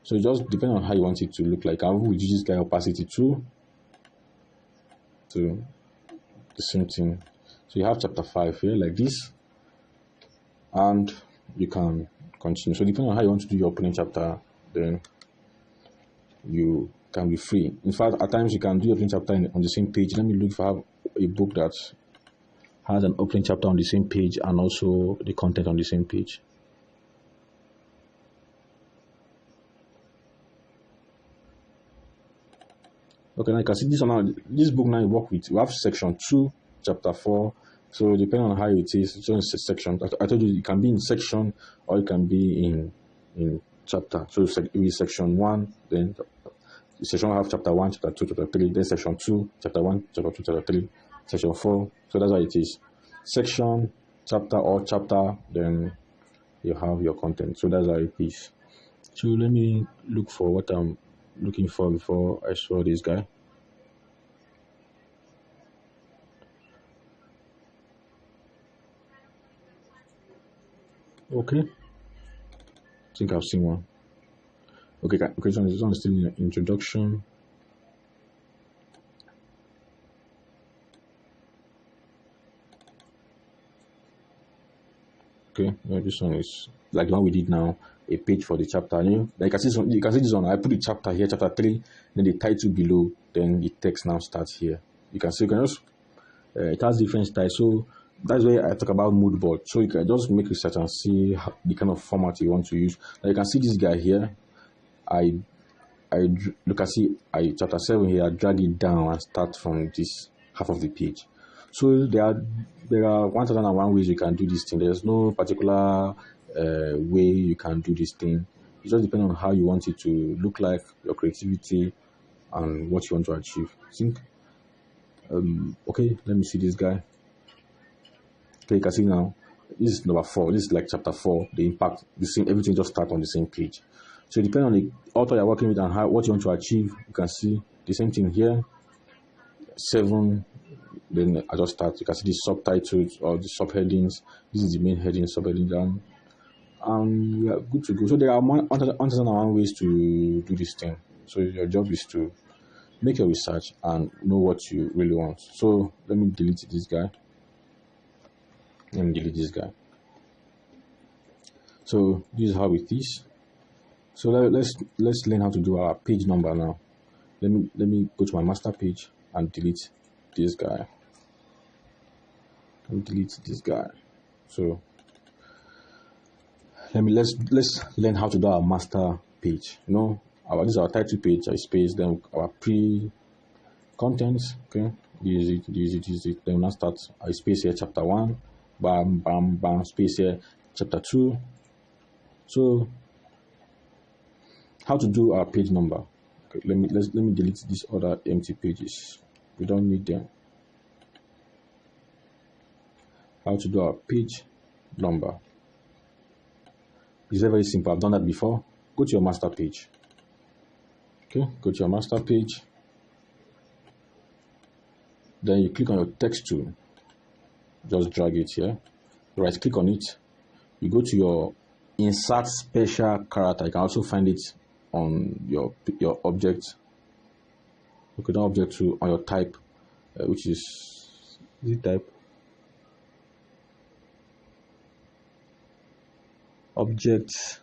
So it just depends on how you want it to look like. I will reduce this guy opacity to the same thing. So you have chapter 5 here like this, and you can continue. So depending on how you want to do your opening chapter, then you can be free. In fact, at times you can do your opening chapter on the same page. Let me look if I have a book that has an opening chapter on the same page and also the content on the same page. Okay, now you can see this book now you work with. We have section 2, chapter 4. So depending on how it is, it's just a section. I told you it can be in section or it can be in chapter. So it will be section 1, then section 1 have chapter 1, chapter 2, chapter 3, then section 2, chapter 1, chapter 2, chapter 3, section 4. So that's how it is. Section, chapter or chapter, then you have your content. So that's how it is. So let me look for what I'm looking for before I saw this guy. Okay, I think I've seen one. Okay, this one is still in the introduction. Okay, this one is like the one we did now, a page for the chapter. Like you can see this one. I put the chapter here, chapter 3, then the title below, then the text now starts here. You can see, you can just It has different styles. So that's where I talk about mood board. So you can just make research and see the kind of format you want to use. Now you can see this guy here. Look, I see chapter 7 here. I drag it down and start from this half of the page. So there are 1001 ways you can do this thing. There's no particular way you can do this thing. It just depends on how you want it to look like, your creativity, and what you want to achieve. Think. Okay, let me see this guy. Okay, you can see now. This is number 4. This is like chapter 4. The impact, the same. Everything just starts on the same page. So depending on the author you're working with and what you want to achieve, you can see the same thing here. 7. Then I just start. You can see the subtitles or the subheadings. This is the main heading, subheading down. And we are good to go. So there are 1001 ways to do this thing. So your job is to make your research and know what you really want. So let me delete this guy. Let me delete this guy. So this is how it is. So let's learn how to do our page number now. Let me go to my master page and delete this guy. And delete this guy. So let's learn how to do our master page. You know, this is our title page. I space, then our pre-contents. Okay, use it. Then we'll start. I space here chapter 1. Bam, bam, bam. Space here chapter 2. So how to do our page number? Okay, let me delete these other empty pages. We don't need them. How to do our page number? It's very simple. I've done that before. Go to your master page. Okay, go to your master page. Then you click on your text tool. Just drag it here. Right click on it. You go to your insert special character. You can also find it on your object. Okay, not object to on your type, which is it type? Objects.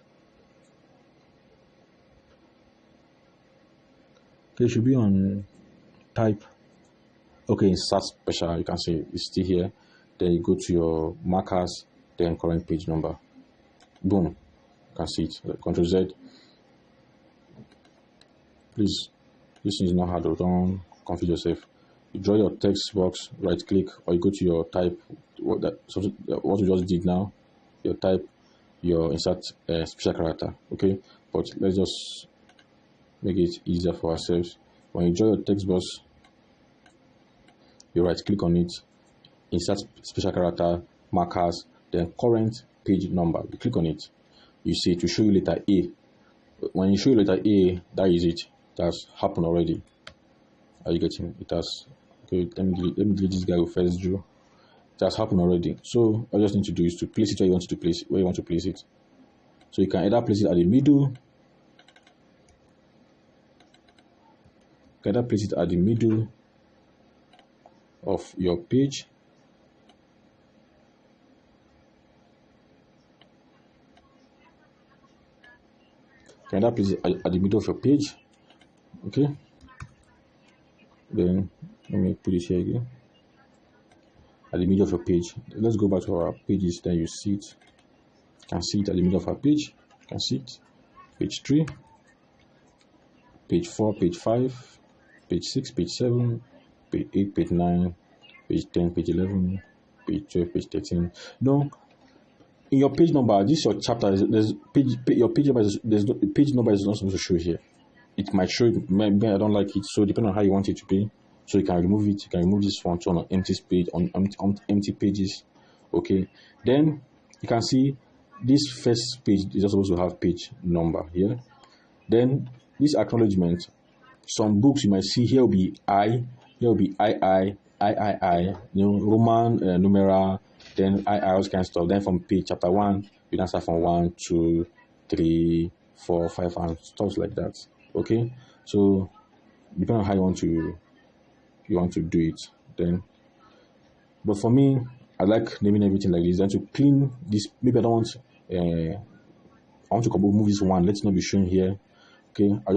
Okay, it should be on type. Okay, insert special. You can see it's still here. Then you go to your markers, then current page number. Boom. You can see it. Ctrl Z. Please, this is not hard. Don't confuse yourself. You draw your text box, right click, or you go to your type. What we just did now. Your type, your insert special character. Okay, but let's just make it easier for ourselves. When you draw your text box, you right click on it, insert special character, markers, then current page number. You click on it. You see it will show you letter A. When you show you letter A, that is it. That's happened already. Are you getting it? Has okay. Let me delete this guy who first drew. It has happened already. So all you just need to do is to place it where you want to place it. So you can either place it at the middle. You can either place it at the middle of your page. You can either place it at the middle of your page. Okay, then let me put it here again at the middle of your page. Let's go back to our pages. Then you see it. You can see it at the middle of our page. You can see it. Page 3, page 4, page 5, page 6, page 7, page 8, page 9, page 10, page 11, page 12, page 13. No, in your page number, this is your chapter. Your page number is not supposed to show here. It might show it, maybe I don't like it, so depending on how you want it to be, so you can remove it. You can remove this one to on empty page, on empty pages. Okay, then you can see this first page is just supposed to have page number here. Then this acknowledgement, some books you might see here will be I, here will be I, you know, Roman numeral, then all kind of stuff. Then from page chapter 1, you can start from 1, 2, 3, 4, 5, and stuff like that. Okay, so depending on how you want to do it, then. But for me, I like naming everything like this. Then to clean this, maybe I don't want. I want to move this one. Let's not be shown here. Okay, you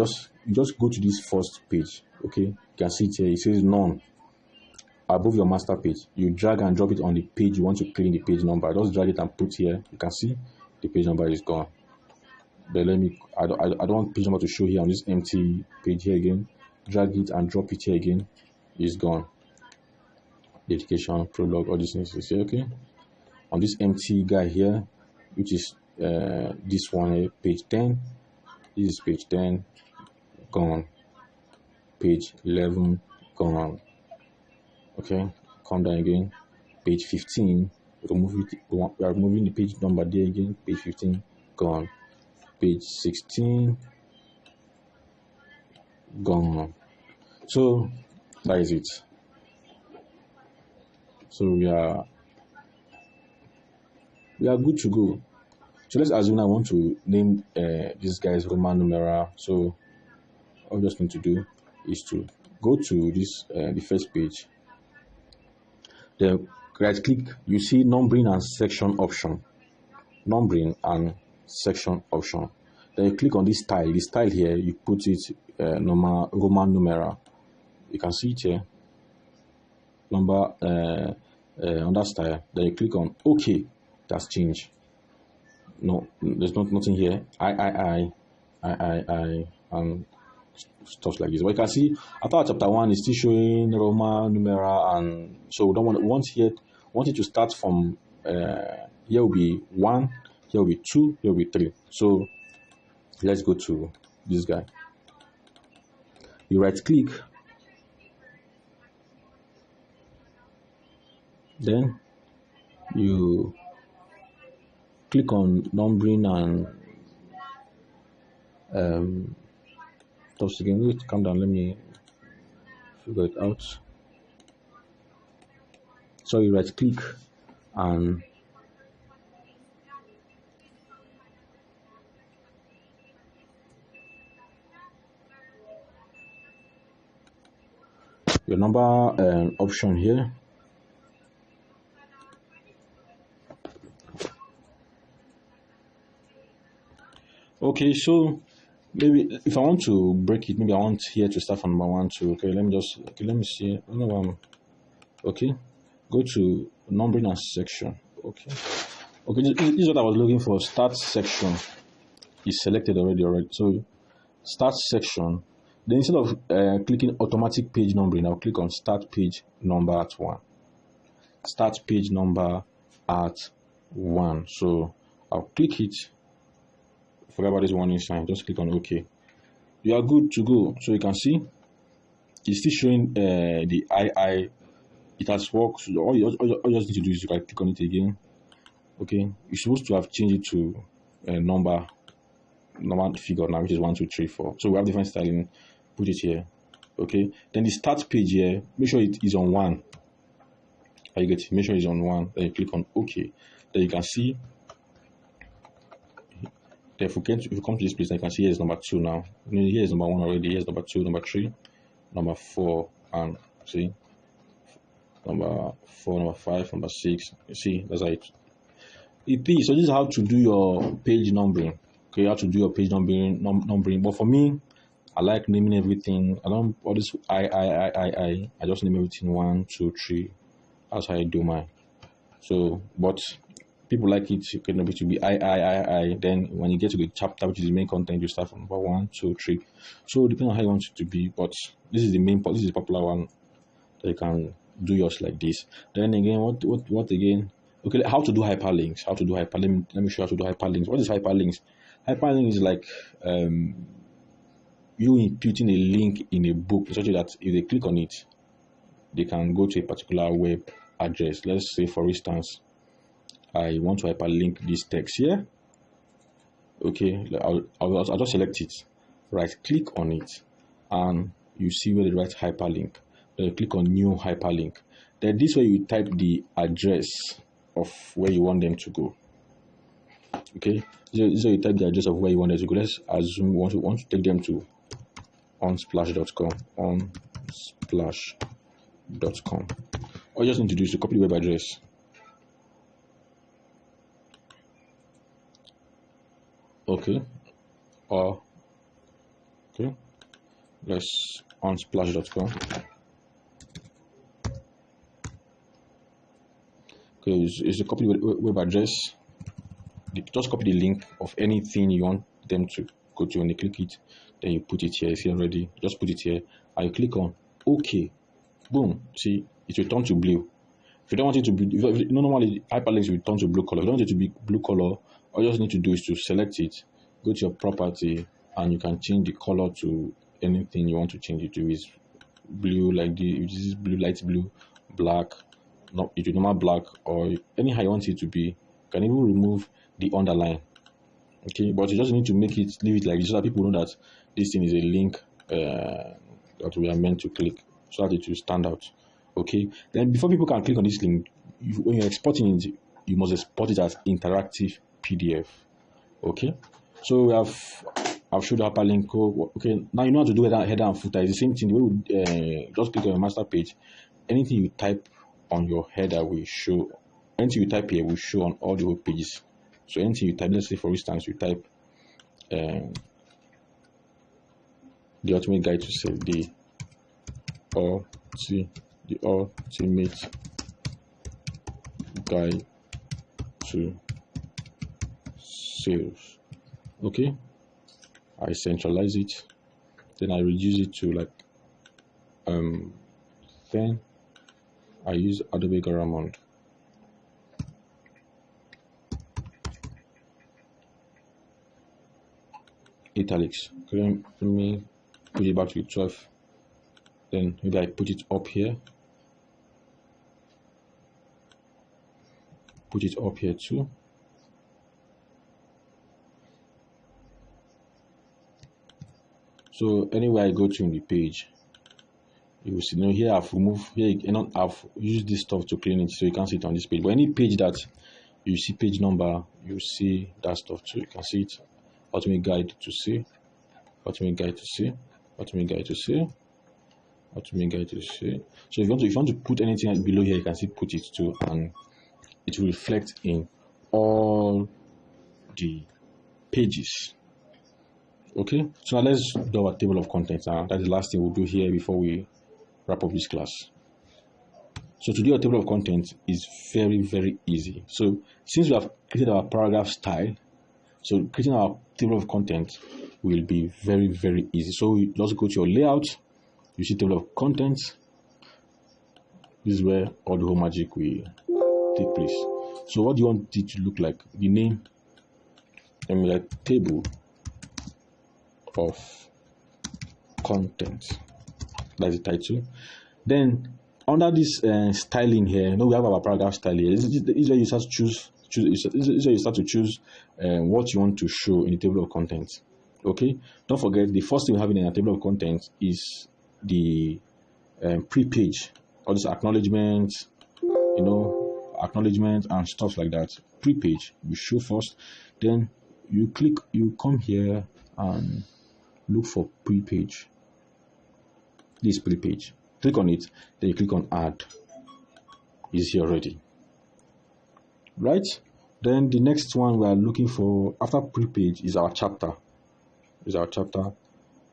just go to this first page. Okay, you can see it here. It says none. above your master page, you drag and drop it on the page you want to clean the page number. Just drag it and put here. You can see the page number is gone. Then I don't want page number to show here on this empty page here again. Drag it and drop it here again. It's gone. Dedication, prologue, all these things. You see, okay. On this empty guy here, which is this one here, page 10. This is page 10, gone. Page 11, gone. Okay, come down again. Page 15, we are removing the page number there again. Page 15, gone. Page 16, gone. So that is it. So we are good to go. So let's assume I want to name this guy's Roman numeral. So all we just need to do is to go to this the first page. Then right click, you see numbering and section option. Numbering and section option. Then you click on this style. The style here, you put it normal Roman numeral. You can see it here. Number on that style. Then you click on OK. That's changed. No, there's nothing here. I, and stuff like this. But you can see after chapter 1 is still showing Roman numeral, and so we don't want it to start from here will be 1, here will be 2, here will be 3. So let's go to this guy. You right click, then you click on numbering and just again, wait, calm down, let me figure it out. So you right click and your number option here. Okay, so maybe if I want to break it, maybe I want here to start from number 1, 2. Okay, let me see. Okay, go to numbering and section. Okay, this is what I was looking for. Start section is selected already. So start section. Then instead of clicking automatic page numbering, I'll click on start page number at 1. Start page number at 1. So I'll click it. Forget about this warning sign. Just click on OK. You are good to go. So you can see it's still showing the II. It has worked. So all you just need to do is you can click on it again. Okay, you're supposed to have changed it to number figure now, which is 1, 2, 3, 4. So we have different styling. Put it here. Okay, then the start page here, make sure it is on 1. I get it. Make sure it's on 1. Then you click on OK. Then you can see. Then if you come to this place, you can see here is number 2 now. Here is number 1 already. Here is number 2, number 3, number 4, and see number 4, number 5, number 6. You see, that's how it is. So this is how to do your page numbering. Okay, how to do your page numbering. But for me, I like naming everything. I don't all this I just name everything 1, 2, 3. That's how I do mine. So, but people like it to be I. Then when you get to the chapter, which is the main content, you start from number 1, 2, 3. So depending on how you want it to be, but this is the main part. This is the popular one that you can do yours like this. Then again, what again? Okay, how to do hyperlinks? How to do hyperlinks? Let me show you how to do hyperlinks. What is hyperlinks? Hyperlink is like you imputing a link in a book, such that if they click on it, they can go to a particular web address. Let's say, for instance, I want to hyperlink this text here. Okay, I'll just select it, right click on it, and you see where the right hyperlink. Then you click on new hyperlink. Then this way you type the address of where you want them to go. Okay, so you type the address of where you want them to go. Let's assume we want to take them to unsplash.com. unsplash.com. All you just need to do is to copy the web address. Okay, let's unsplash.com. Okay, it's a copy web address. Just copy the link of anything you want them to go to. When you click it, then you put it here. It's already. Just put it here, and you click on OK. Boom. See, it will turn to blue. If you don't want it to be, normally hyperlinks will turn to blue color. If you don't want it to be blue color, all you just need to do is to select it, go to your property, and you can change the color to anything you want to change it to. Is blue like this is blue, light blue, black, not it will normal black, or anyhow you want it to be. You can even remove the underline. Okay, but you just need to make it, leave it like this so that people know that this thing is a link that we are meant to click, so that it will stand out. Okay, then before people can click on this link, when you're exporting it, you must export it as interactive PDF. Okay, so I've showed the hyperlink code. Okay, now you know how to do header and footer. It's the same thing. We just click on your master page. Anything you type on your header will show. Anything you type here will show on all the web pages. So anything you type, let's say for instance, you type the ultimate guide to save, the ultimate guide to sales. Okay, I centralize it, then I reduce it to like then I use Adobe InDesign. Italics. Okay, let me put it back to 12. Then maybe I put it up here. Put it up here too. So anywhere I go to in the page, you will see. Here I've removed. Here I've used this stuff to clean it, so you can't see it on this page. But any page that you see page number, you see that stuff too. You can see it. Ultimate guide to see. Ultimate guide to see. Ultimate guide to see. Ultimate guide to see. So if you want to put anything below here, you can see put it too, and it will reflect in all the pages. Okay, so now let's do our table of contents. That's the last thing we'll do here before we wrap up this class. So to do a table of contents is very, very easy. So since we have created our paragraph style, so creating our table of contents will be very, very easy. So you just go to your layout, you see table of contents. This is where all the whole magic will take place. So what do you want it to look like? The name, and we like table of content. That's the title. Then under this styling here, we have our paragraph style here. This is where you start to choose. This is where you start to choose what you want to show in the table of contents. Okay. Don't forget the first thing we have in a table of contents is the pre-page. All this acknowledgement, acknowledgement and stuff like that. Pre-page we show first. Then you come here and look for pre-page. This pre-page. Click on it, then you click on add. Is here already. Right? Then the next one we are looking for after pre-page is our chapter.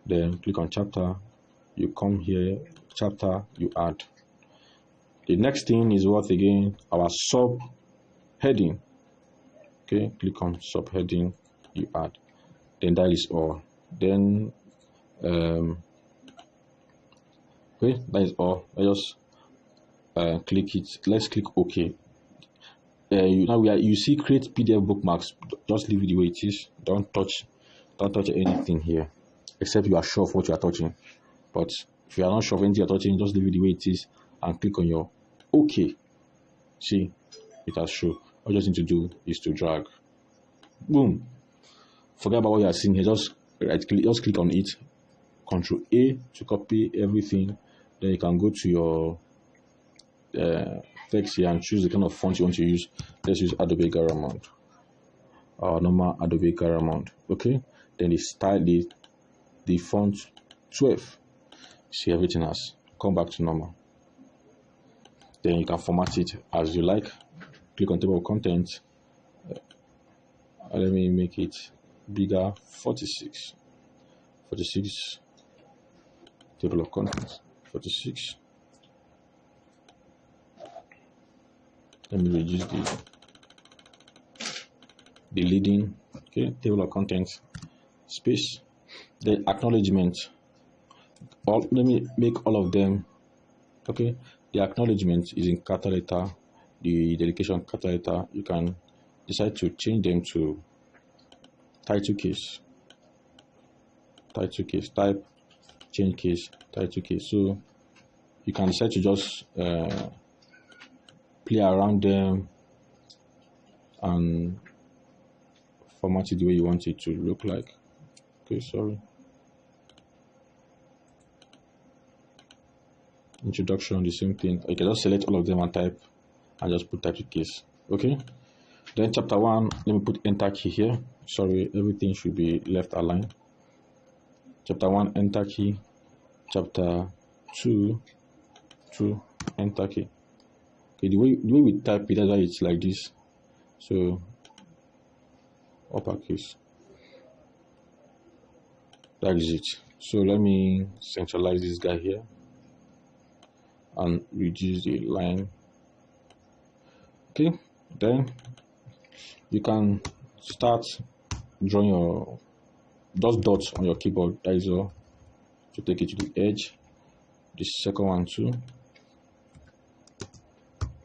Then click on chapter. You come here, chapter, you add. The next thing is what again? Our subheading. Okay, click on subheading, you add. Then that is all. Then okay, that is all. I just click it. Let's click OK. Now you see create PDF bookmarks. Just leave it the way it is. Don't touch anything here, except you are sure of what you are touching. But if you are not sure of anything you are touching, just leave it the way it is and click on your OK. See, it has shown. All you just need to do is to drag. Boom. Forget about what you are seeing here. Just click on it. Control A to copy everything. Then you can go to your text here and choose the kind of font you want to use. Let's use Adobe InDesign. Normal Adobe InDesign. Okay. Then the style, the font 12. See, everything has come back to normal. Then you can format it as you like. Click on table of contents. Let me make it bigger. 46. Table of contents 46. Let me reduce the leading, okay, table of contents, space, the acknowledgement. Let me make all of them, okay. The acknowledgement is in capital letter, the dedication capital letter. You can decide to change them to title case, type, change case, title case. So you can decide to just play around them and format it the way you want it to look like. Okay, sorry. Introduction, the same thing. I can just select all of them and type and just put title case. Okay. Then chapter 1, let me put enter key here. Sorry, everything should be left aligned. Chapter 1, enter key. Chapter 2, enter key. Okay, the way we type it, that's why it's like this. So uppercase. That is it. So let me centralize this guy here and reduce the line. Okay, then you can start drawing your dots on your keyboard. That is all. To take it to the edge. The second one too.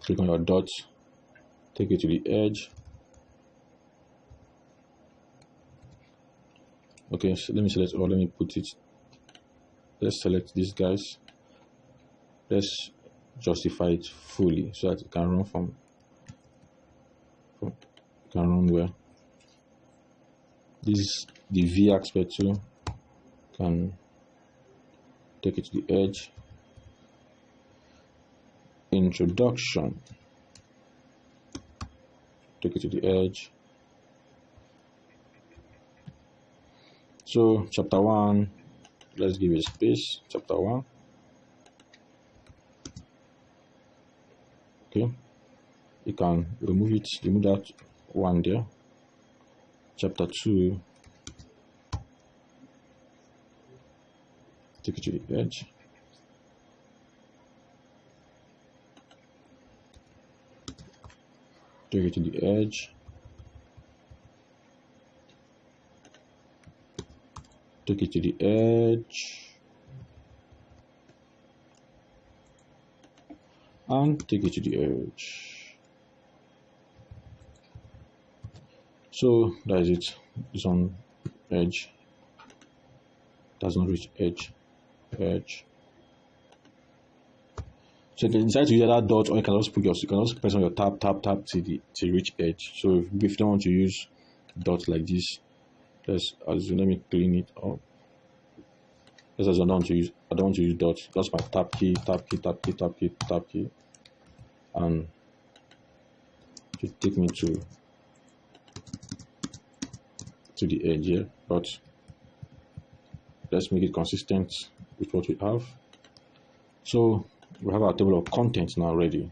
Click on your dots, take it to the edge. Okay, so let me select, or let me put it. Let's select these guys. Let's justify it fully so that it can run where this is the V aspect too. Can take it to the edge. Introduction, take it to the edge. So chapter 1, let's give it space. Chapter 1. Okay, you can remove it, remove that one there. Chapter 2, take it to the edge. Take it to the edge. Take it to the edge. And take it to the edge. So that is it. It's on edge. Does not reach edge. Edge. So you can decide to use that dot, or you can also press on your tab to reach edge. So if you don't want to use dots like this, let me clean it up. I don't want to use dots. That's my tab key, and to take me to the edge here. But let's make it consistent with what we have. So we have our table of contents now ready.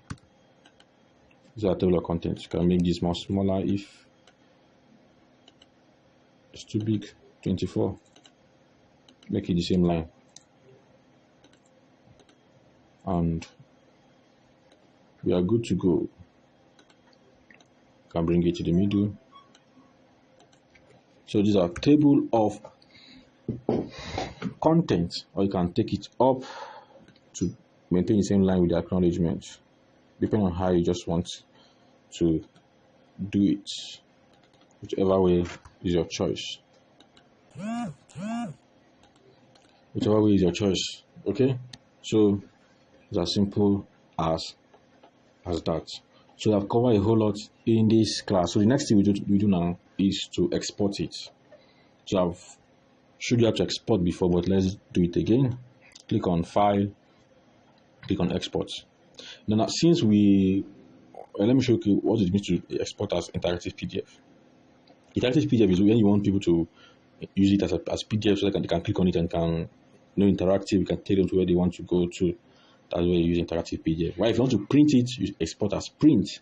This is our table of contents. You can make this more smaller if it's too big. 24. Make it the same line. And we are good to go. You can bring it to the middle. So this is our table of contents, or you can take it up to maintain the same line with the acknowledgement, depending on how you just want to do it. Whichever way is your choice. Whichever way is your choice. Okay, so it's as simple as that. So I've covered a whole lot in this class. So the next thing we do now is to export it. So I've showed you how to export before, but let's do it again. Click on File, click on Export. Now since let me show you what it means to export as interactive PDF. Interactive PDF is when you want people to use it as PDF, so they can click on it and can interactive. You can take them to where they want to go to. That's where you use interactive PDF. Right? If you want to print it, you export as print.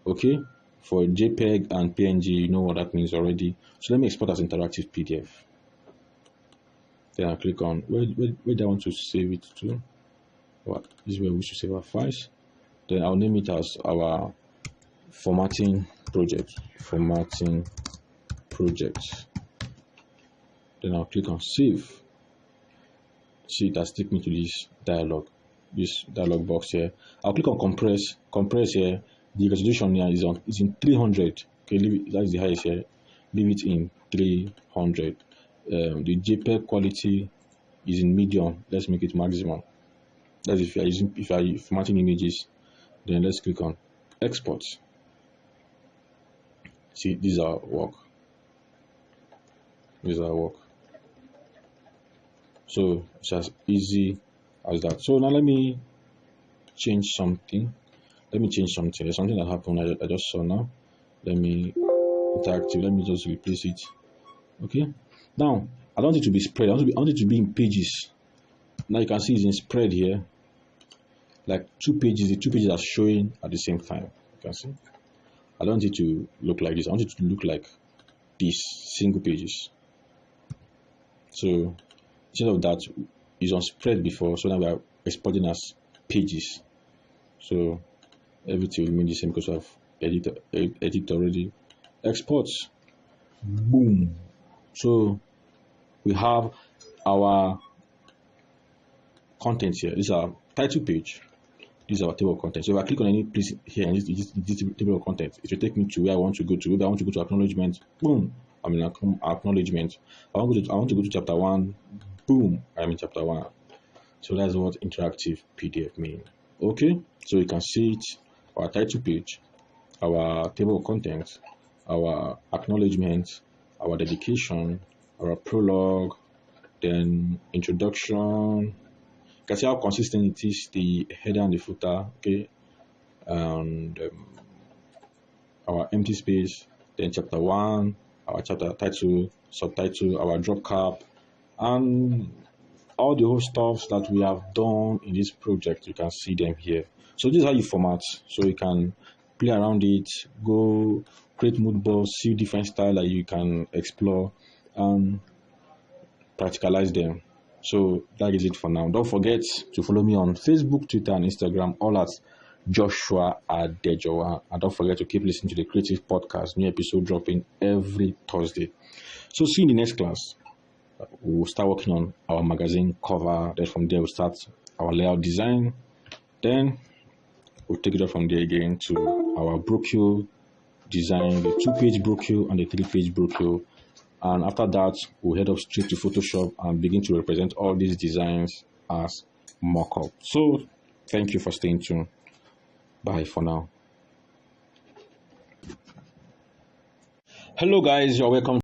Okay, for JPEG and PNG, you know what that means already. So let me export as interactive PDF. Then I click on where do I want to save it to? What? This is where we should save our files. Then I'll name it as our formatting project, then I'll click on save. See, it has taken me to this dialog box here. I'll click on compress here. The resolution here is in 300. Okay, leave it, that's the highest here. Leave it in 300. The JPEG quality is in medium. Let's make it maximum. That's if you are formatting images. Then let's click on export. See, these are work. So it's as easy as that. So now let me change something. There's something that happened I just saw now. Let me interactive. Let me just replace it. Okay. Now I don't want it to be spread. I want it to be in pages. Now you can see it's in spread here. Like two pages. The two pages are showing at the same time. You can see. I don't want it to look like this. I want it to look like these single pages. So instead of that, it's on spread before. So now we are exporting as pages. So everything will remain the same because I've edited already. Exports. Boom. So we have our content here. This is our title page. This is our table of contents. So if I click on any place here in this table of contents, it will take me to where I want to go to. Maybe I want to go to acknowledgement. Boom. I'm in acknowledgement. I want to go to chapter 1. Boom. I'm in chapter 1. So that's what interactive PDF means. Okay. So you can see it. Our title page, our table of contents, our acknowledgement, our dedication, our prologue, then introduction. You can see how consistent it is, the header and the footer, okay, and our empty space, then chapter 1, our chapter title, subtitle, our drop cap, and all the whole stuff that we have done in this project. You can see them here. So this is how you format. So you can play around it, go create mood boards, see different style that you can explore and practicalize them. So that is it for now. Don't forget to follow me on Facebook, Twitter, and Instagram, all at Joshua Adejowa. And don't forget to keep listening to the Creative Podcast. New episode dropping every Thursday. So see you in the next class. We'll start working on our magazine cover. Then from there we'll start our layout design. Then we'll take it up from there again to our brochure design, the 2-page brochure and the 3-page brochure. And after that, we'll head up straight to Photoshop and begin to represent all these designs as mock-up. So thank you for staying tuned. Bye for now. Hello guys, you're welcome